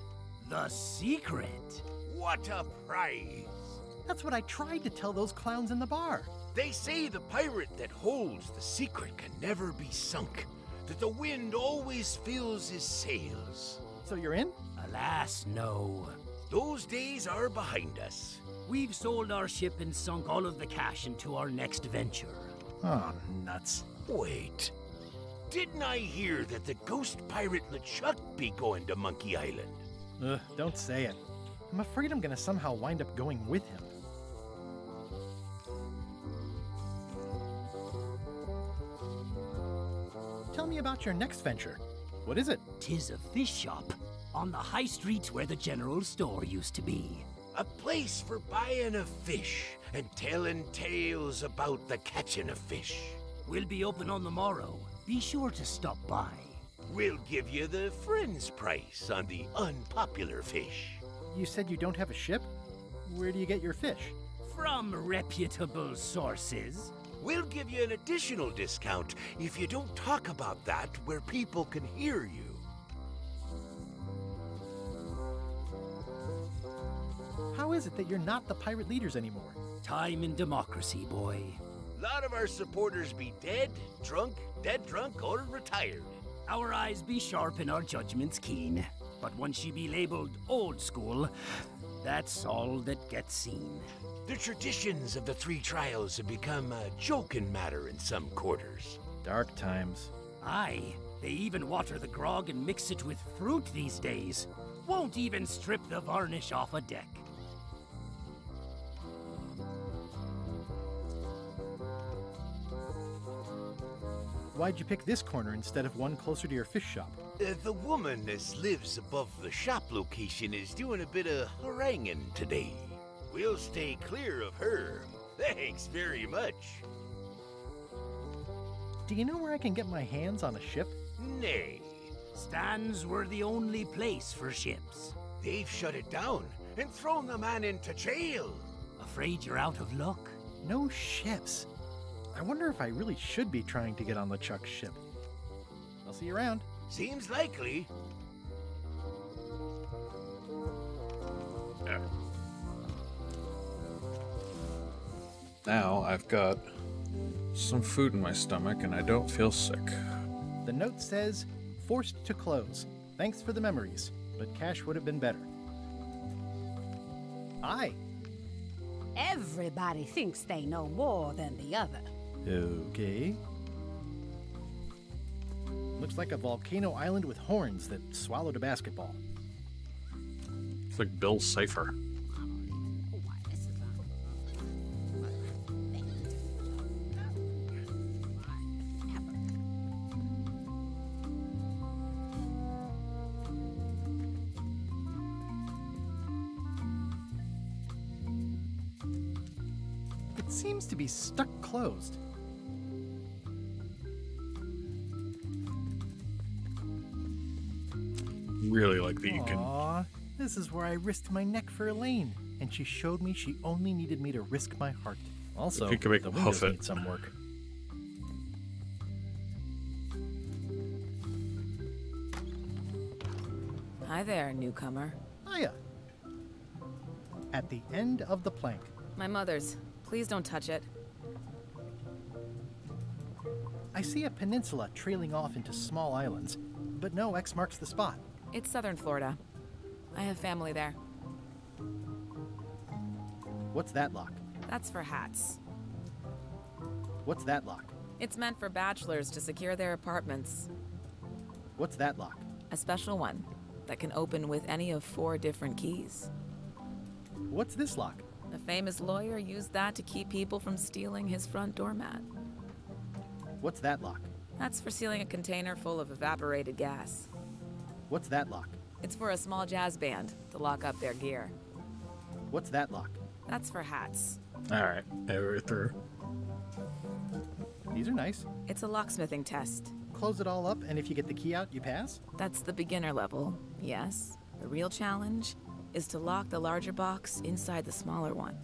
The secret? What a prize! That's what I tried to tell those clowns in the bar. They say the pirate that holds the secret can never be sunk, that the wind always fills his sails. So you're in? Alas, no. Those days are behind us. We've sold our ship and sunk all of the cash into our next venture. Oh, nuts. Wait. Didn't I hear that the ghost pirate LeChuck be going to Monkey Island? Don't say it. I'm afraid I'm gonna somehow wind up going with him. Tell me about your next venture. What is it? 'Tis a fish shop on the high streets where the general store used to be. A place for buying a fish and telling tales about the catching of fish. We'll be open on the morrow. Be sure to stop by. We'll give you the friend's price on the unpopular fish. You said you don't have a ship? Where do you get your fish? From reputable sources. We'll give you an additional discount if you don't talk about that where people can hear you. How is it that you're not the pirate leaders anymore? Time and democracy, boy. A lot of our supporters be dead, dead drunk, or retired. Our eyes be sharp and our judgments keen. But once you be labeled old school, that's all that gets seen. The traditions of the 3 trials have become a joking matter in some quarters. Dark times. Aye, they even water the grog and mix it with fruit these days. Won't even strip the varnish off a deck. Why'd you pick this corner instead of one closer to your fish shop? The woman that lives above the shop location is doing a bit of haranguing today. We'll stay clear of her. Thanks very much. Do you know where I can get my hands on a ship? Nay. Stands were the only place for ships. They've shut it down and thrown the man into jail. Afraid you're out of luck? No ships. I wonder if I really should be trying to get on LeChuck's ship. I'll see you around. Seems likely. Yeah. Now I've got some food in my stomach and I don't feel sick. The note says, forced to close. Thanks for the memories, but cash would have been better. Hi. Everybody thinks they know more than the other. Okay. Looks like a volcano island with horns that swallowed a basketball. It's like Bill Cipher. It seems to be stuck closed. Really like that you can. Aww, this is where I risked my neck for Elaine, and she showed me she only needed me to risk my heart. Also, If you can make the them windows huff it. need some work. Hi there, newcomer. Hiya. At the end of the plank. My mother's. Please don't touch it. I see a peninsula trailing off into small islands, but no X marks the spot. It's southern Florida. I have family there. What's that lock? That's for hats. What's that lock? It's meant for bachelors to secure their apartments. What's that lock? A special one that can open with any of 4 different keys. What's this lock? A famous lawyer used that to keep people from stealing his front doormat. What's that lock? That's for sealing a container full of evaporated gas. What's that lock? It's for a small jazz band to lock up their gear. What's that lock? That's for hats. Alright, we're through. These are nice. It's a locksmithing test. Close it all up, and if you get the key out, you pass? That's the beginner level, yes. The real challenge is to lock the larger box inside the smaller one.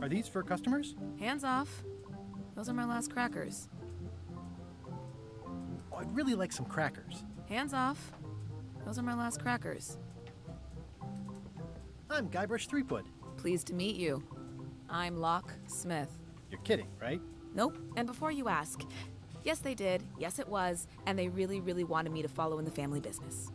Are these for customers? Hands off. Those are my last crackers. Oh, I'd really like some crackers. Hands off. Those are my last crackers. I'm Guybrush Threepwood. Pleased to meet you. I'm Locke Smith. You're kidding, right? Nope. And before you ask, yes they did, yes it was, and they really, really wanted me to follow in the family business.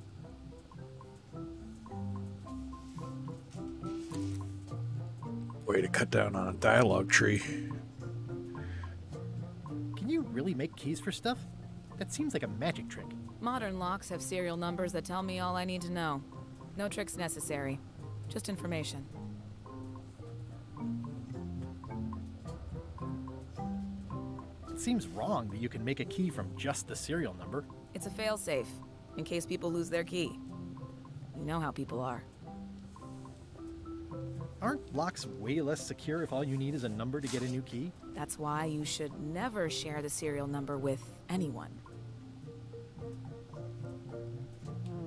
Way to cut down on a dialogue tree. Can you really make keys for stuff? That seems like a magic trick. Modern locks have serial numbers that tell me all I need to know. No tricks necessary. Just information. It seems wrong that you can make a key from just the serial number. It's a failsafe, in case people lose their key. You know how people are. Aren't locks way less secure if all you need is a number to get a new key? That's why you should never share the serial number with anyone.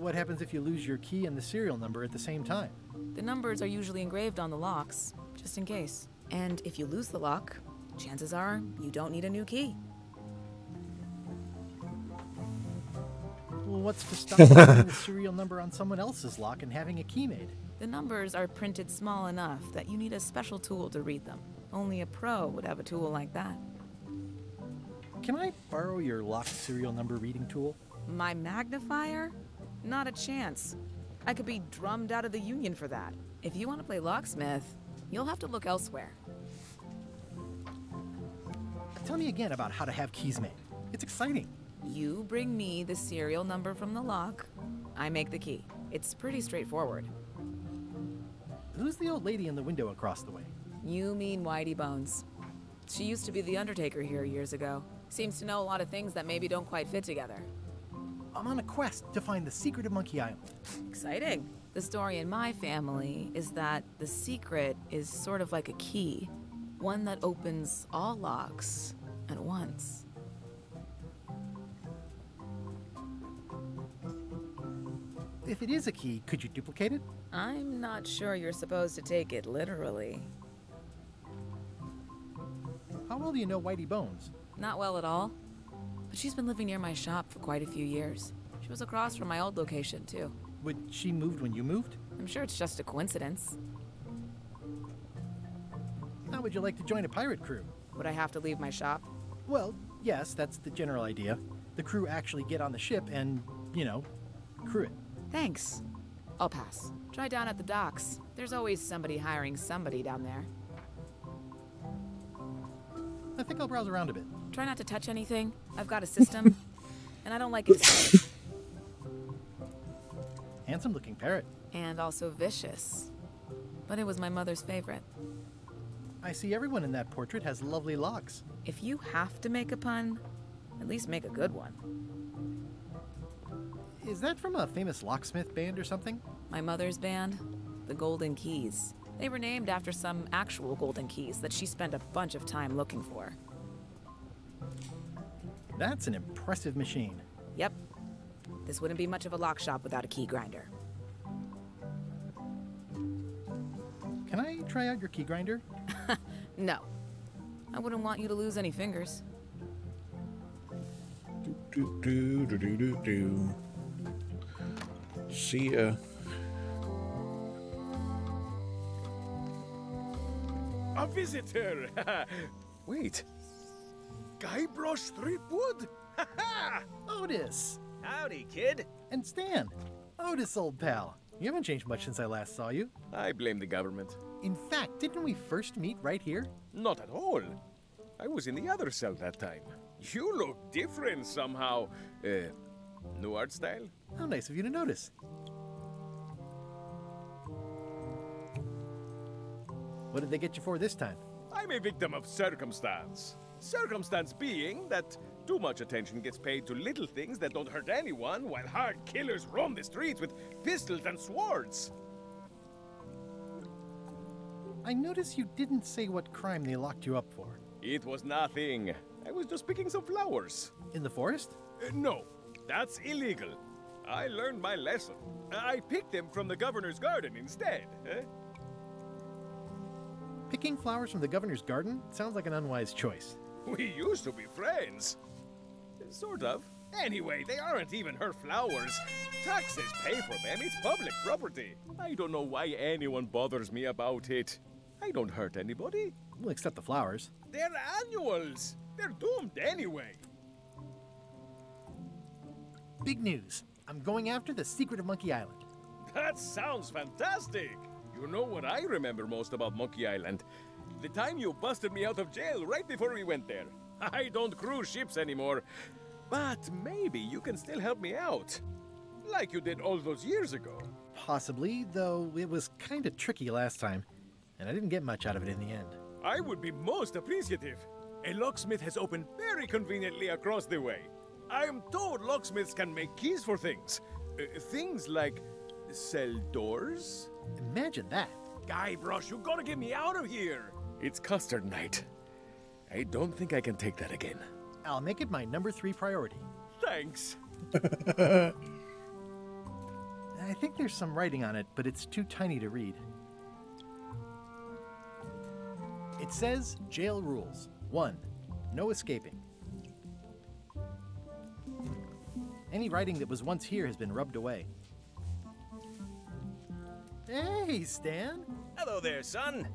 What happens if you lose your key and the serial number at the same time? The numbers are usually engraved on the locks, just in case. And if you lose the lock, chances are you don't need a new key. Well, what's to stop putting the serial number on someone else's lock and having a key made? The numbers are printed small enough that you need a special tool to read them. Only a pro would have a tool like that. Can I borrow your lock serial number reading tool? My magnifier? Not a chance. I could be drummed out of the union for that. If you want to play locksmith, you'll have to look elsewhere. Tell me again about how to have keys made. It's exciting. You bring me the serial number from the lock, I make the key. It's pretty straightforward. Who's the old lady in the window across the way? You mean Whitey Bones. She used to be the Undertaker here years ago. Seems to know a lot of things that maybe don't quite fit together. I'm on a quest to find the secret of Monkey Island. Exciting. The story in my family is that the secret is sort of like a key. One that opens all locks at once. If it is a key, could you duplicate it? I'm not sure you're supposed to take it literally. How well do you know Whitey Bones? Not well at all. But she's been living near my shop for quite a few years. She was across from my old location, too. But she moved when you moved? I'm sure it's just a coincidence. How would you like to join a pirate crew? Would I have to leave my shop? Well, yes, that's the general idea. The crew actually get on the ship and, you know, crew it. Thanks. I'll pass. Try down at the docks. There's always somebody hiring somebody down there. I think I'll browse around a bit. Try not to touch anything. I've got a system, and I don't like it to stay. Handsome looking parrot. And also vicious. But it was my mother's favorite. I see everyone in that portrait has lovely locks. If you have to make a pun, at least make a good one. Is that from a famous locksmith band or something? My mother's band, the Golden Keys. They were named after some actual golden keys that she spent a bunch of time looking for. That's an impressive machine. Yep. This wouldn't be much of a lock shop without a key grinder. Can I try out your key grinder? No. I wouldn't want you to lose any fingers. See ya. A visitor! Wait. Guybrush Threepwood? Otis! Howdy, kid. And Stan. Otis, old pal. You haven't changed much since I last saw you. I blame the government. In fact, didn't we first meet right here? Not at all. I was in the other cell that time. You look different somehow. New art style? How nice of you to notice. What did they get you for this time? I'm a victim of circumstance. Circumstance being that too much attention gets paid to little things that don't hurt anyone, while hard killers roam the streets with pistols and swords. I notice you didn't say what crime they locked you up for. It was nothing. I was just picking some flowers. In the forest? No, that's illegal. I learned my lesson. I picked them from the governor's garden instead. Picking flowers from the governor's garden sounds like an unwise choice. We used to be friends. Sort of. Anyway, they aren't even her flowers. Taxes pay for them. It's public property. I don't know why anyone bothers me about it. I don't hurt anybody. Well, except the flowers. They're annuals. They're doomed anyway. Big news. I'm going after the secret of Monkey Island. That sounds fantastic. You know what I remember most about Monkey Island? The time you busted me out of jail right before we went there. I don't cruise ships anymore. But maybe you can still help me out. Like you did all those years ago. Possibly, though it was kind of tricky last time. And I didn't get much out of it in the end. I would be most appreciative. A locksmith has opened very conveniently across the way. I am told locksmiths can make keys for things. Things like cell doors. Imagine that. Guybrush, you gotta get me out of here. It's custard night. I don't think I can take that again. I'll make it my #3 priority. Thanks. I think there's some writing on it, but it's too tiny to read. It says, jail rules. 1. No escaping. Any writing that was once here has been rubbed away. Hey, Stan! Hello there, son!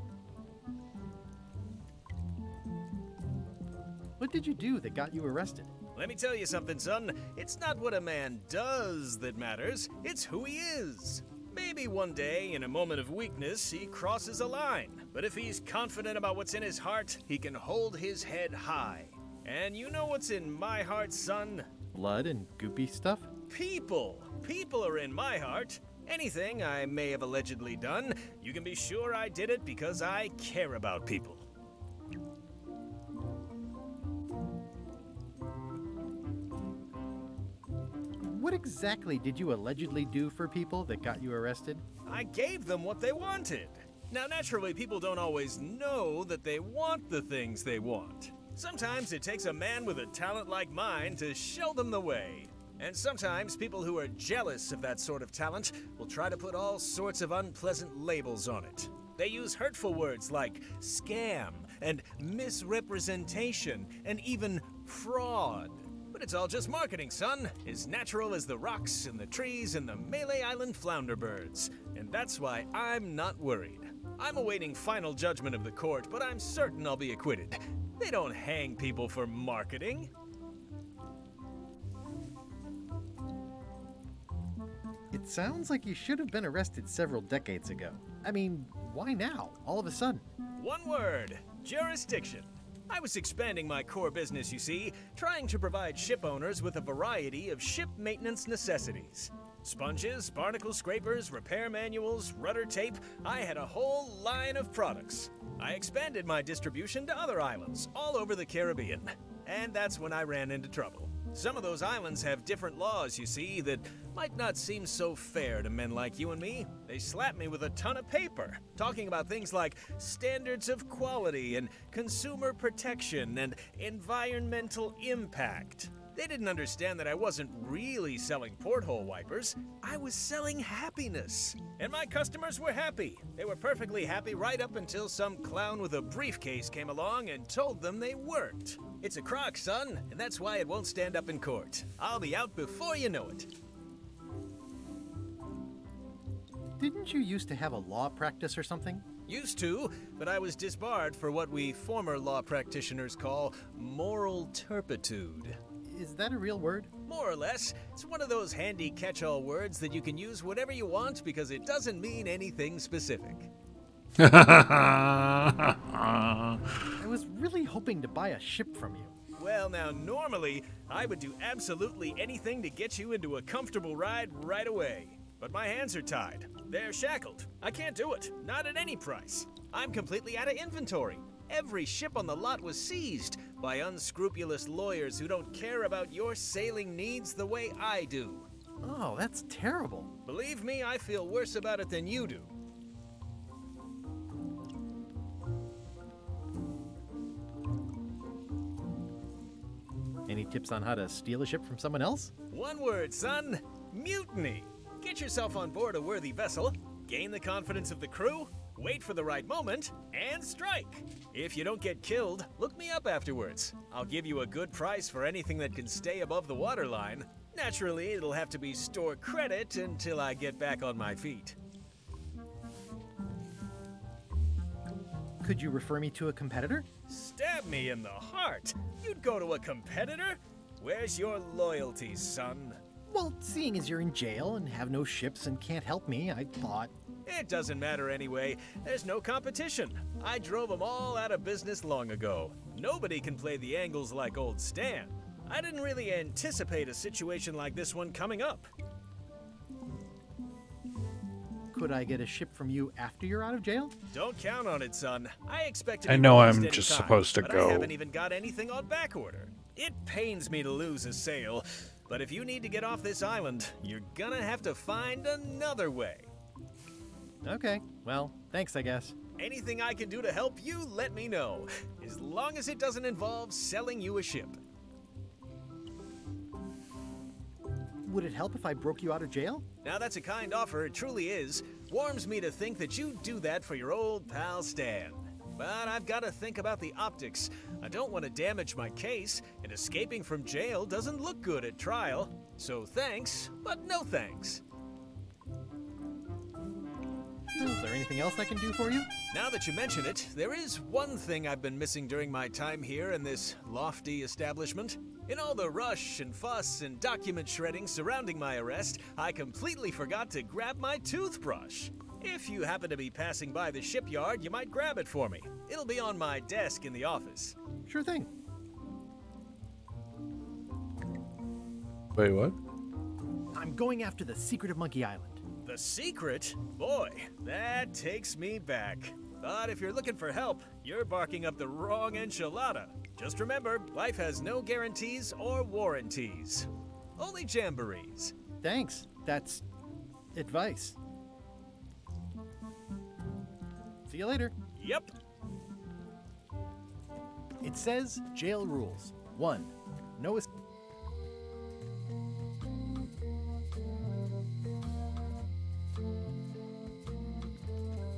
What did you do that got you arrested? Let me tell you something, son. It's not what a man does that matters, it's who he is. Maybe one day, in a moment of weakness, he crosses a line. But if he's confident about what's in his heart, he can hold his head high. And you know what's in my heart, son? Blood and goopy stuff? People! People are in my heart. Anything I may have allegedly done, you can be sure I did it because I care about people. What exactly did you allegedly do for people that got you arrested? I gave them what they wanted. Now, naturally, people don't always know that they want the things they want. Sometimes it takes a man with a talent like mine to show them the way. And sometimes people who are jealous of that sort of talent will try to put all sorts of unpleasant labels on it. They use hurtful words like scam and misrepresentation and even fraud. But it's all just marketing, son. As natural as the rocks and the trees and the Melee Island flounder birds. And that's why I'm not worried. I'm awaiting final judgment of the court, but I'm certain I'll be acquitted. They don't hang people for marketing. It sounds like you should have been arrested several decades ago. I mean, why now, all of a sudden? One word, jurisdiction. I was expanding my core business, you see, trying to provide ship owners with a variety of ship maintenance necessities. Sponges, barnacle scrapers, repair manuals, rudder tape, I had a whole line of products. I expanded my distribution to other islands, all over the Caribbean. And that's when I ran into trouble. Some of those islands have different laws, you see, that might not seem so fair to men like you and me. They slapped me with a ton of paper, talking about things like standards of quality and consumer protection and environmental impact. They didn't understand that I wasn't really selling porthole wipers. I was selling happiness. And my customers were happy. They were perfectly happy right up until some clown with a briefcase came along and told them they weren't. It's a crock, son, and that's why it won't stand up in court. I'll be out before you know it. Didn't you used to have a law practice or something? Used to, but I was disbarred for what we former law practitioners call moral turpitude. Is that a real word? More or less. It's one of those handy catch-all words that you can use whatever you want because it doesn't mean anything specific. I was really hoping to buy a ship from you. Well, now, normally, I would do absolutely anything to get you into a comfortable ride right away. But my hands are tied. They're shackled. I can't do it. Not at any price. I'm completely out of inventory. Every ship on the lot was seized by unscrupulous lawyers who don't care about your sailing needs the way I do. Oh, that's terrible. Believe me, I feel worse about it than you do. Any tips on how to steal a ship from someone else? One word, son. Mutiny. Get yourself on board a worthy vessel, gain the confidence of the crew, wait for the right moment, and strike. If you don't get killed, look me up afterwards. I'll give you a good price for anything that can stay above the waterline. Naturally, it'll have to be store credit until I get back on my feet. Could you refer me to a competitor? Stab me in the heart. You'd go to a competitor? Where's your loyalty, son? Well, seeing as you're in jail and have no ships and can't help me, I thought... It doesn't matter anyway. There's no competition. I drove them all out of business long ago. Nobody can play the angles like old Stan. I didn't really anticipate a situation like this one coming up. Could I get a ship from you after you're out of jail? Don't count on it, son. I expect to I be know released I'm any just time, supposed to but go. I haven't even got anything on back order. It pains me to lose a sale, but if you need to get off this island, you're gonna have to find another way. Okay, well, thanks, I guess. Anything I can do to help you, let me know. As long as it doesn't involve selling you a ship. Would it help if I broke you out of jail? Now that's a kind offer, it truly is. Warms me to think that you'd do that for your old pal Stan. But I've got to think about the optics. I don't want to damage my case, and escaping from jail doesn't look good at trial. So thanks, but no thanks. Is there anything else I can do for you? Now that you mention it, there is one thing I've been missing during my time here in this lofty establishment. In all the rush and fuss and document shredding surrounding my arrest, I completely forgot to grab my toothbrush. If you happen to be passing by the shipyard, you might grab it for me. It'll be on my desk in the office. Sure thing. Wait, what? I'm going after the secret of Monkey Island. The secret? Boy, that takes me back. But if you're looking for help, you're barking up the wrong enchilada. Just remember, life has no guarantees or warranties. Only jamborees. Thanks. That's advice. See you later. Yep. It says jail rules. 1. No escape.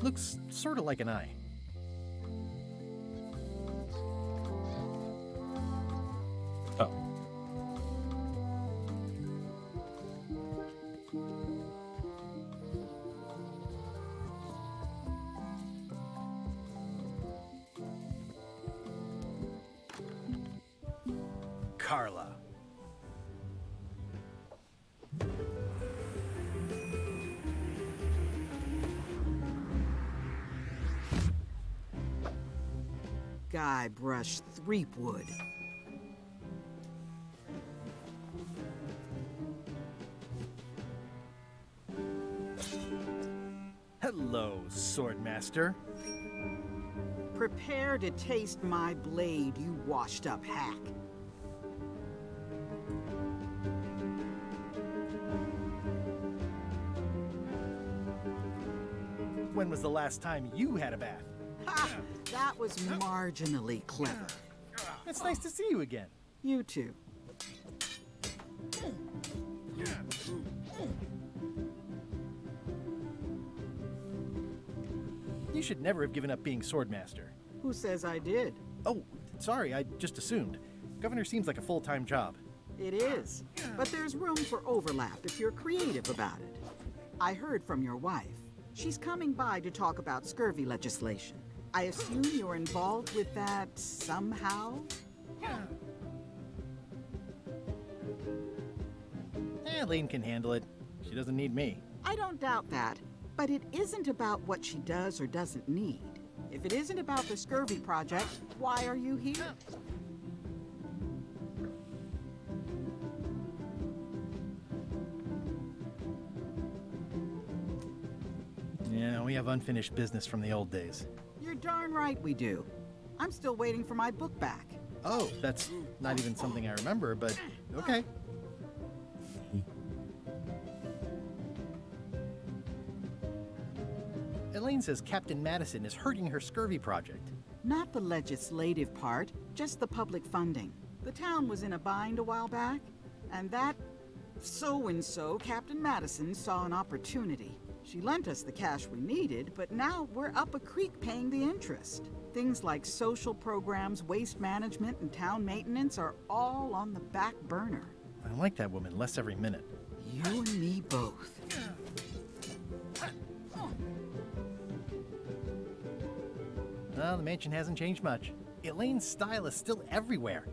Looks sort of like an eye. Oh. Carla. Guybrush Threepwood. Hello, Swordmaster. Prepare to taste my blade, you washed-up hack. When was the last time you had a bath? Ha! That was marginally clever. It's nice to see you again. You too. You should never have given up being Swordmaster. Who says I did? Oh, sorry, I just assumed. Governor seems like a full-time job. It is, but there's room for overlap if you're creative about it. I heard from your wife. She's coming by to talk about scurvy legislation. I assume you're involved with that somehow? Elaine can handle it. She doesn't need me. I don't doubt that, but it isn't about what she does or doesn't need. If it isn't about the scurvy project, why are you here? Yeah, we have unfinished business from the old days. You're darn right we do. I'm still waiting for my book back. Oh, that's not even something I remember, but okay. Elaine says Captain Madison is hurting her scurvy project. Not the legislative part, just the public funding. The town was in a bind a while back, and that so-and-so, Captain Madison, saw an opportunity. She lent us the cash we needed, but now we're up a creek paying the interest. Things like social programs, waste management, and town maintenance are all on the back burner. I like that woman less every minute. You and me both. Well, the mansion hasn't changed much. Elaine's style is still everywhere.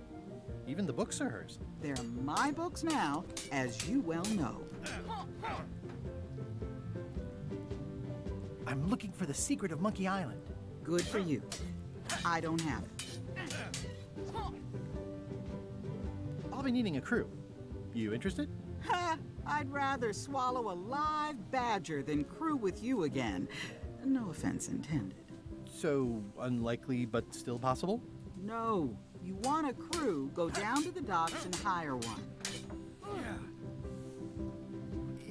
Even the books are hers. They're my books now, as you well know. I'm looking for the secret of Monkey Island. Good for you. I don't have it. I'll be needing a crew. You interested? Ha! I'd rather swallow a live badger than crew with you again. No offense intended. So, unlikely but still possible? No. You want a crew, go down to the docks and hire one.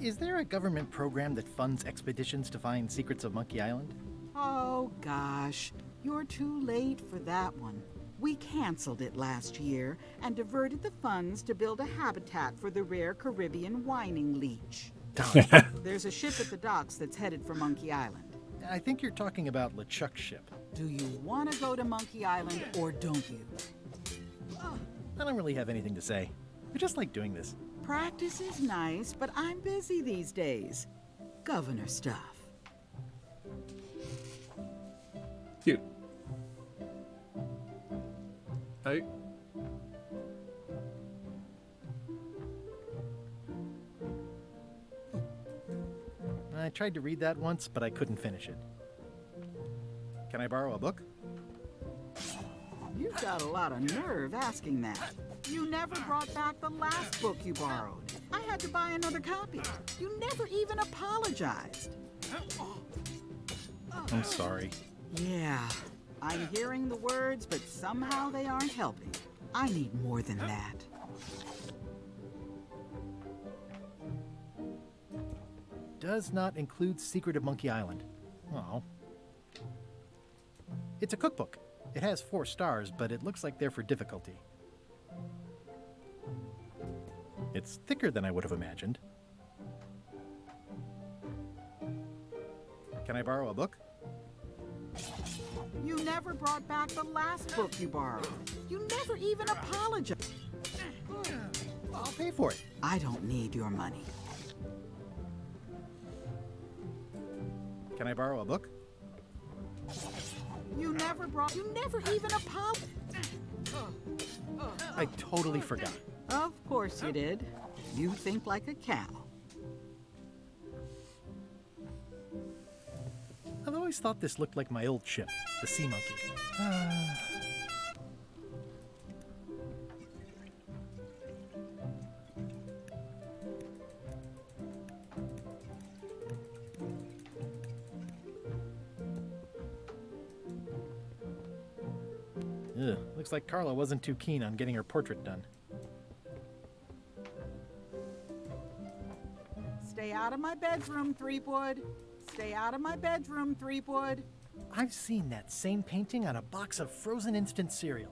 Is there a government program that funds expeditions to find secrets of Monkey Island? Oh, gosh. You're too late for that one. We canceled it last year and diverted the funds to build a habitat for the rare Caribbean whining leech. There's a ship at the docks that's headed for Monkey Island. I think you're talking about LeChuck's ship. Do you want to go to Monkey Island or don't you? I don't really have anything to say. I just like doing this. Practice is nice, but I'm busy these days. Governor stuff. Cute. Hey. I tried to read that once, but I couldn't finish it. Can I borrow a book? You've got a lot of nerve asking that. You never brought back the last book you borrowed. I had to buy another copy. You never even apologized. I'm sorry. Yeah, I'm hearing the words, but somehow they aren't helping. I need more than that. Does not include Secret of Monkey Island. Oh. It's a cookbook. It has 4 stars, but it looks like they're for difficulty. It's thicker than I would have imagined. Can I borrow a book? You never brought back the last book you borrowed. You never even apologized. I'll pay for it. I don't need your money. Can I borrow a book? You never even apologized. I totally forgot. Of course you did. You think like a cow. I've always thought this looked like my old ship, the Sea Monkey. Ugh, looks like Carla wasn't too keen on getting her portrait done. Stay out of my bedroom, Threepwood. Stay out of my bedroom, Threepwood. I've seen that same painting on a box of frozen instant cereal.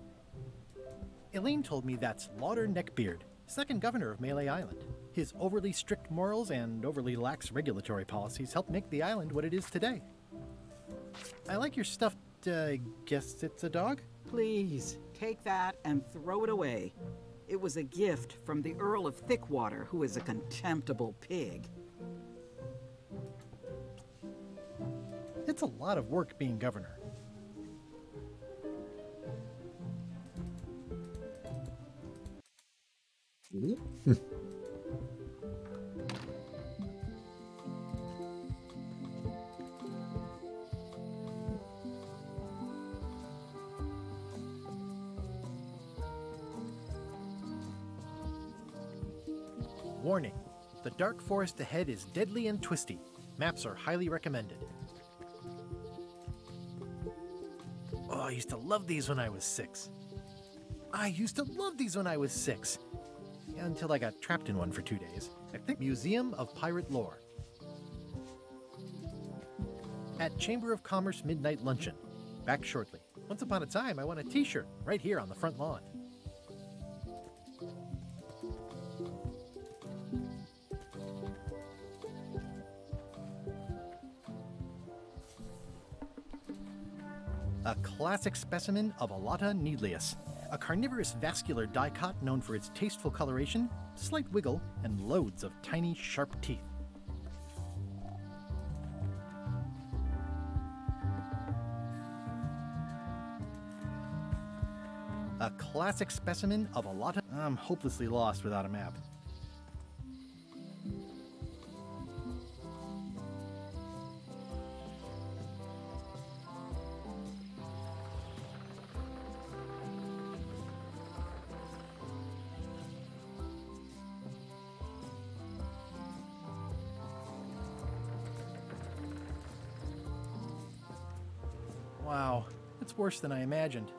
Elaine told me that's Lauder Neckbeard, second governor of Melee Island. His overly strict morals and overly lax regulatory policies helped make the island what it is today. I like your stuffed, guess it's a dog? Please, take that and throw it away. It was a gift from the Earl of Thickwater, who is a contemptible pig. It's a lot of work being governor. Warning, the dark forest ahead is deadly and twisty. Maps are highly recommended. Oh, I used to love these when I was 6. Until I got trapped in one for 2 days. I think Museum of Pirate Lore. At Chamber of Commerce Midnight Luncheon. Back shortly. Once upon a time, I won a t-shirt right here on the front lawn. A classic specimen of Alata needleus, a carnivorous vascular dicot known for its tasteful coloration, slight wiggle, and loads of tiny, sharp teeth. A classic specimen of Alata. I'm hopelessly lost without a map. Wow, it's worse than I imagined.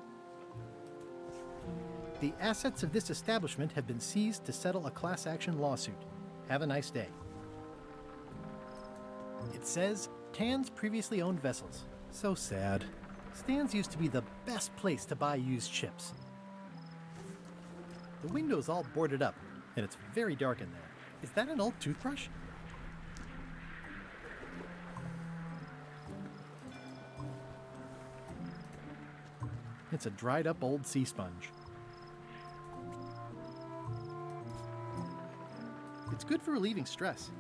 The assets of this establishment have been seized to settle a class action lawsuit. Have a nice day. It says, Tan's previously owned vessels. So sad. Stan's used to be the best place to buy used ships. The window's all boarded up, and it's very dark in there. Is that an old toothbrush? It's a dried up old sea sponge. It's good for relieving stress.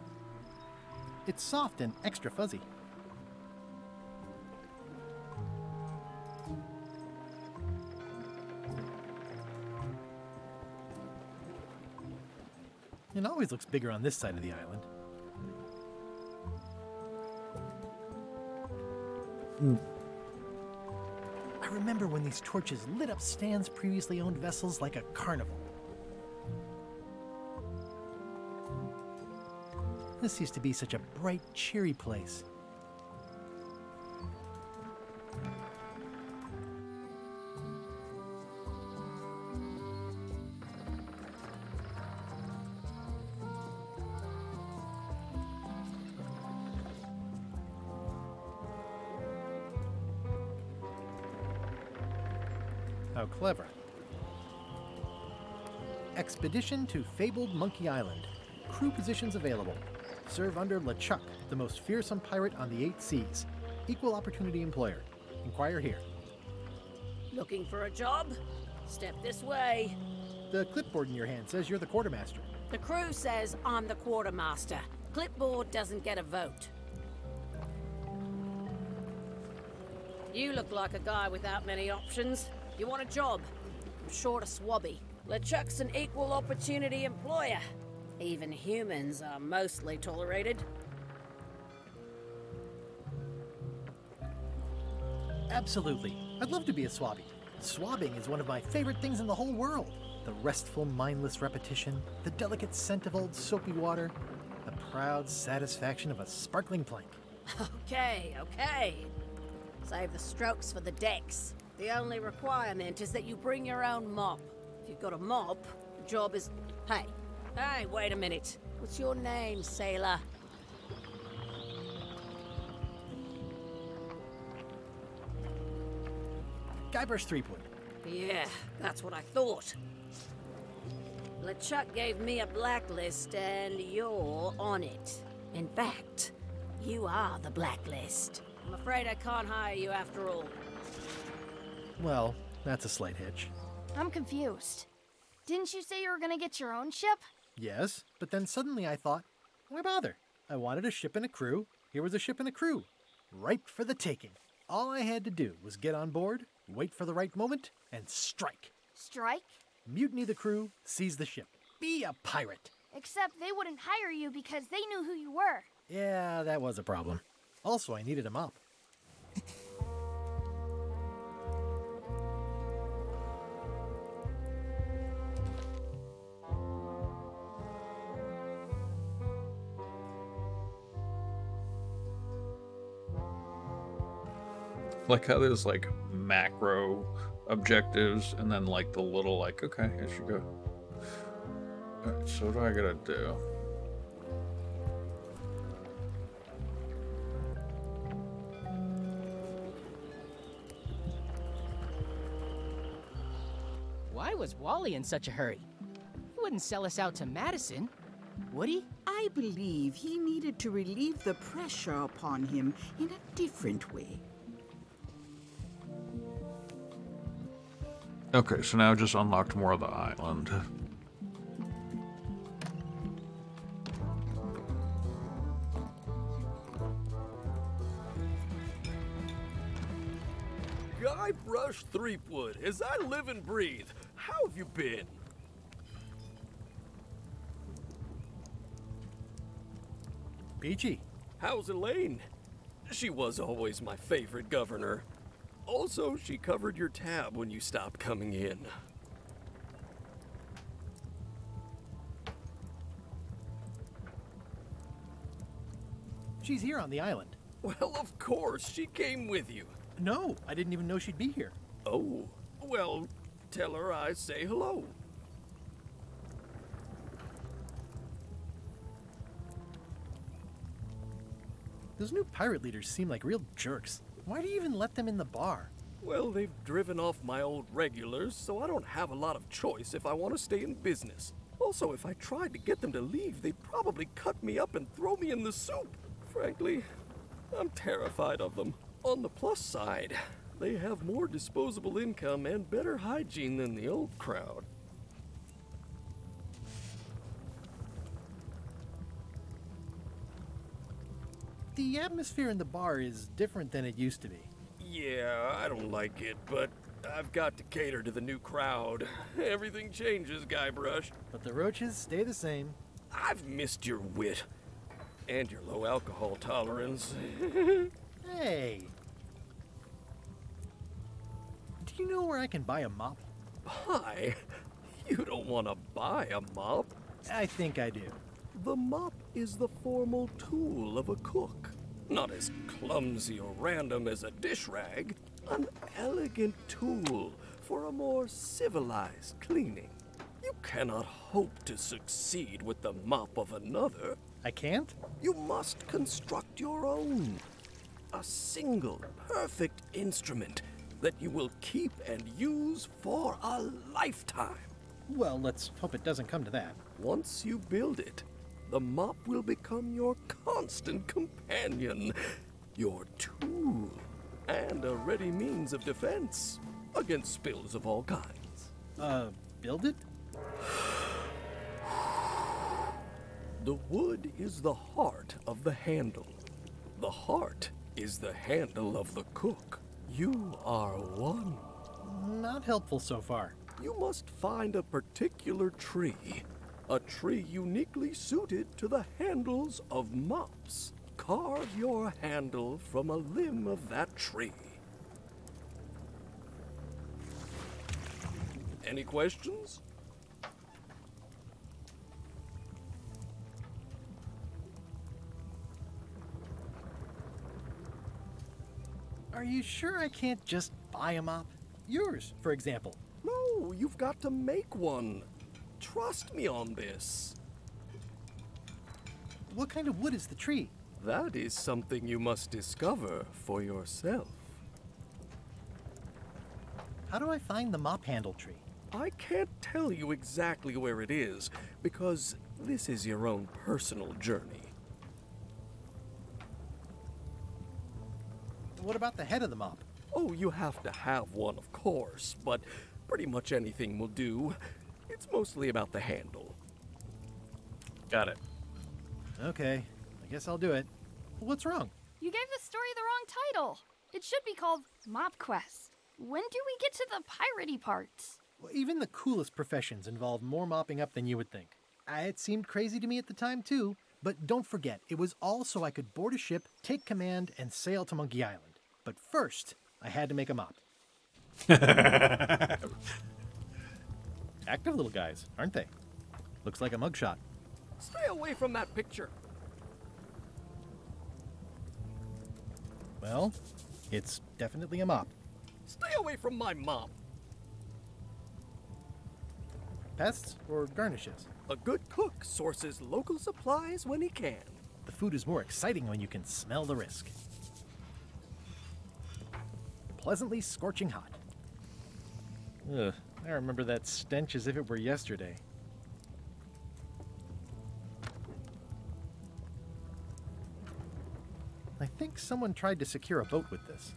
It's soft and extra fuzzy. It always looks bigger on this side of the island. I remember when these torches lit up Stan's previously owned vessels like a carnival. This used to be such a bright, cheery place. How clever. Expedition to fabled Monkey Island. Crew positions available. Serve under LeChuck, the most fearsome pirate on the 8 seas. Equal opportunity employer. Inquire here. Looking for a job? Step this way. The clipboard in your hand says you're the quartermaster. The crew says I'm the quartermaster. Clipboard doesn't get a vote. You look like a guy without many options. You want a job? I'm short a swabby. LeChuck's an equal opportunity employer. Even humans are mostly tolerated. Absolutely. I'd love to be a swabby. Swabbing is one of my favorite things in the whole world. The restful, mindless repetition, the delicate scent of old soapy water, the proud satisfaction of a sparkling plank. Okay. Save the strokes for the decks. The only requirement is that you bring your own mop. If you've got a mop, the job is... Hey, wait a minute. What's your name, sailor? Guybrush Threepwood. Yeah, that's what I thought. LeChuck gave me a blacklist, and you're on it. In fact, you are the blacklist. I'm afraid I can't hire you after all. Well, that's a slight hitch. I'm confused. Didn't you say you were gonna get your own ship? Yes, but then suddenly I thought, why bother? I wanted a ship and a crew. Here was a ship and a crew. Ripe for the taking. All I had to do was get on board, wait for the right moment, and strike. Strike? Mutiny the crew, seize the ship. Be a pirate. Except they wouldn't hire you because they knew who you were. Yeah, that was a problem. Also, I needed a mop. Like how there's like macro objectives and then like the little like, okay, here you go. Alright, so what do I gotta do? Why was Wally in such a hurry? He wouldn't sell us out to Madison, would he? I believe he needed to relieve the pressure upon him in a different way. Okay, so now I just unlocked more of the island. Guybrush Threepwood, as I live and breathe, how have you been? Peachy. How's Elaine? She was always my favorite governor. Also, she covered your tab when you stopped coming in. She's here on the island. Well, of course, she came with you. No, I didn't even know she'd be here. Oh, well, tell her I say hello. Those new pirate leaders seem like real jerks. Why do you even let them in the bar? Well, they've driven off my old regulars, so I don't have a lot of choice if I want to stay in business. Also, if I tried to get them to leave, they'd probably cut me up and throw me in the soup. Frankly, I'm terrified of them. On the plus side, they have more disposable income and better hygiene than the old crowd. The atmosphere in the bar is different than it used to be. Yeah, I don't like it, but I've got to cater to the new crowd. Everything changes, Guybrush. But the roaches stay the same. I've missed your wit. And your low alcohol tolerance. Hey! Do you know where I can buy a mop? Buy? You don't want to buy a mop. I think I do. The mop is the formal tool of a cook. Not as clumsy or random as a dish rag. An elegant tool for a more civilized cleaning. You cannot hope to succeed with the mop of another. I can't? You must construct your own. A single, perfect instrument that you will keep and use for a lifetime. Well, let's hope it doesn't come to that. Once you build it, the mop will become your constant companion, your tool, and a ready means of defense against spills of all kinds. Build it? The wood is the heart of the handle. The heart is the handle of the cook. You are one. Not helpful so far. You must find a particular tree. A tree uniquely suited to the handles of mops. Carve your handle from a limb of that tree. Any questions? Are you sure I can't just buy a mop? Yours, for example. No, you've got to make one. Trust me on this. What kind of wood is the tree? That is something you must discover for yourself. How do I find the mop handle tree? I can't tell you exactly where it is, because this is your own personal journey. What about the head of the mop? Oh, you have to have one, of course, but pretty much anything will do. It's mostly about the handle. Got it. Okay, I guess I'll do it. What's wrong? You gave the story the wrong title. It should be called Mop Quest. When do we get to the piratey parts? Well, even the coolest professions involve more mopping up than you would think. It seemed crazy to me at the time, too. But don't forget, it was all so I could board a ship, take command, and sail to Monkey Island. But first, I had to make a mop. Active little guys, aren't they? Looks like a mugshot. Stay away from that picture. Well, it's definitely a mop. Stay away from my mop. Pests or garnishes? A good cook sources local supplies when he can. The food is more exciting when you can smell the risk. Pleasantly scorching hot. Ugh, I remember that stench as if it were yesterday. I think someone tried to secure a boat with this.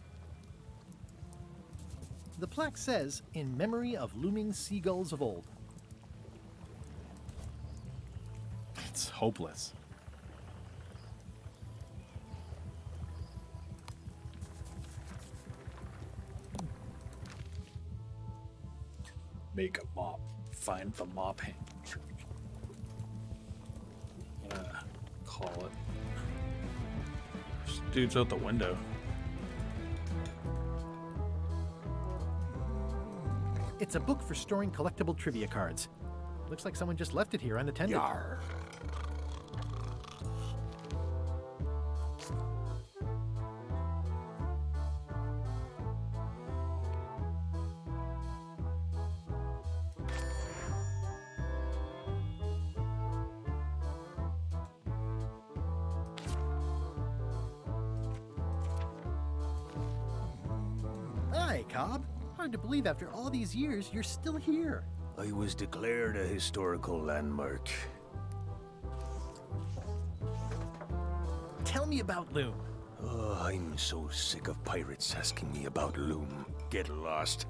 The plaque says, "In memory of looming seagulls of old." It's hopeless. Make a mop. Find the mop handle. Call it. This dude's out the window. It's a book for storing collectible trivia cards. Looks like someone just left it here unattended. Yarr. Cobb. Hard to believe after all these years you're still here. I was declared a historical landmark. Tell me about Loom. Oh, I'm so sick of pirates asking me about Loom. Get lost.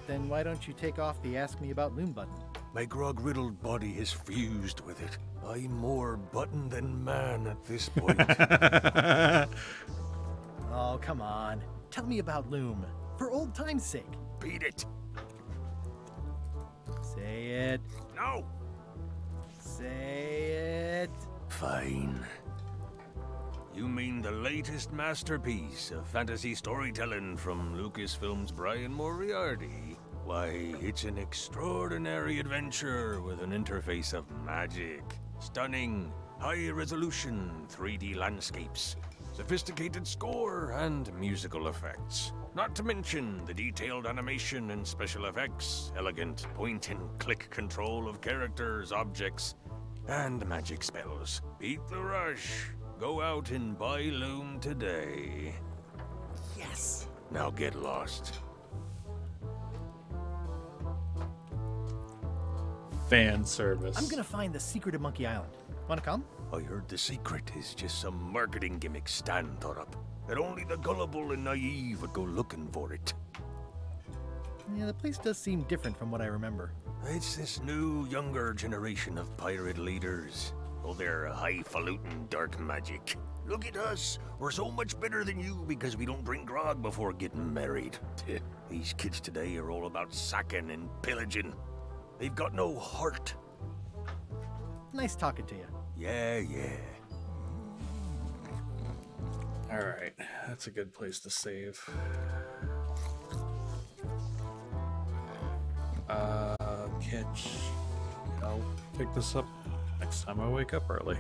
Then why don't you take off the Ask Me About Loom button? My grog-riddled body has fused with it. I'm more button than man at this point. Oh, come on. Tell me about Loom. For old time's sake. Beat it. Say it. No. Say it. Fine. You mean the latest masterpiece of fantasy storytelling from Lucasfilm's Brian Moriarty? Why, it's an extraordinary adventure with an interface of magic, stunning, high-resolution 3D landscapes, sophisticated score, and musical effects. Not to mention the detailed animation and special effects, elegant point-and-click control of characters, objects, and magic spells. Beat the rush. Go out and buy Loom today. Yes. Now get lost. Fan service. I'm gonna find the secret of Monkey Island. Wanna come? I heard the secret is just some marketing gimmick Stan thought up. That only the gullible and naive would go looking for it. Yeah, the place does seem different from what I remember. It's this new, younger generation of pirate leaders. Oh, they're highfalutin dark magic. Look at us. We're so much better than you because we don't drink grog before getting married. These kids today are all about sacking and pillaging. They've got no heart. Nice talking to you. Yeah. Alright, that's a good place to save. I'll pick this up next time I wake up early.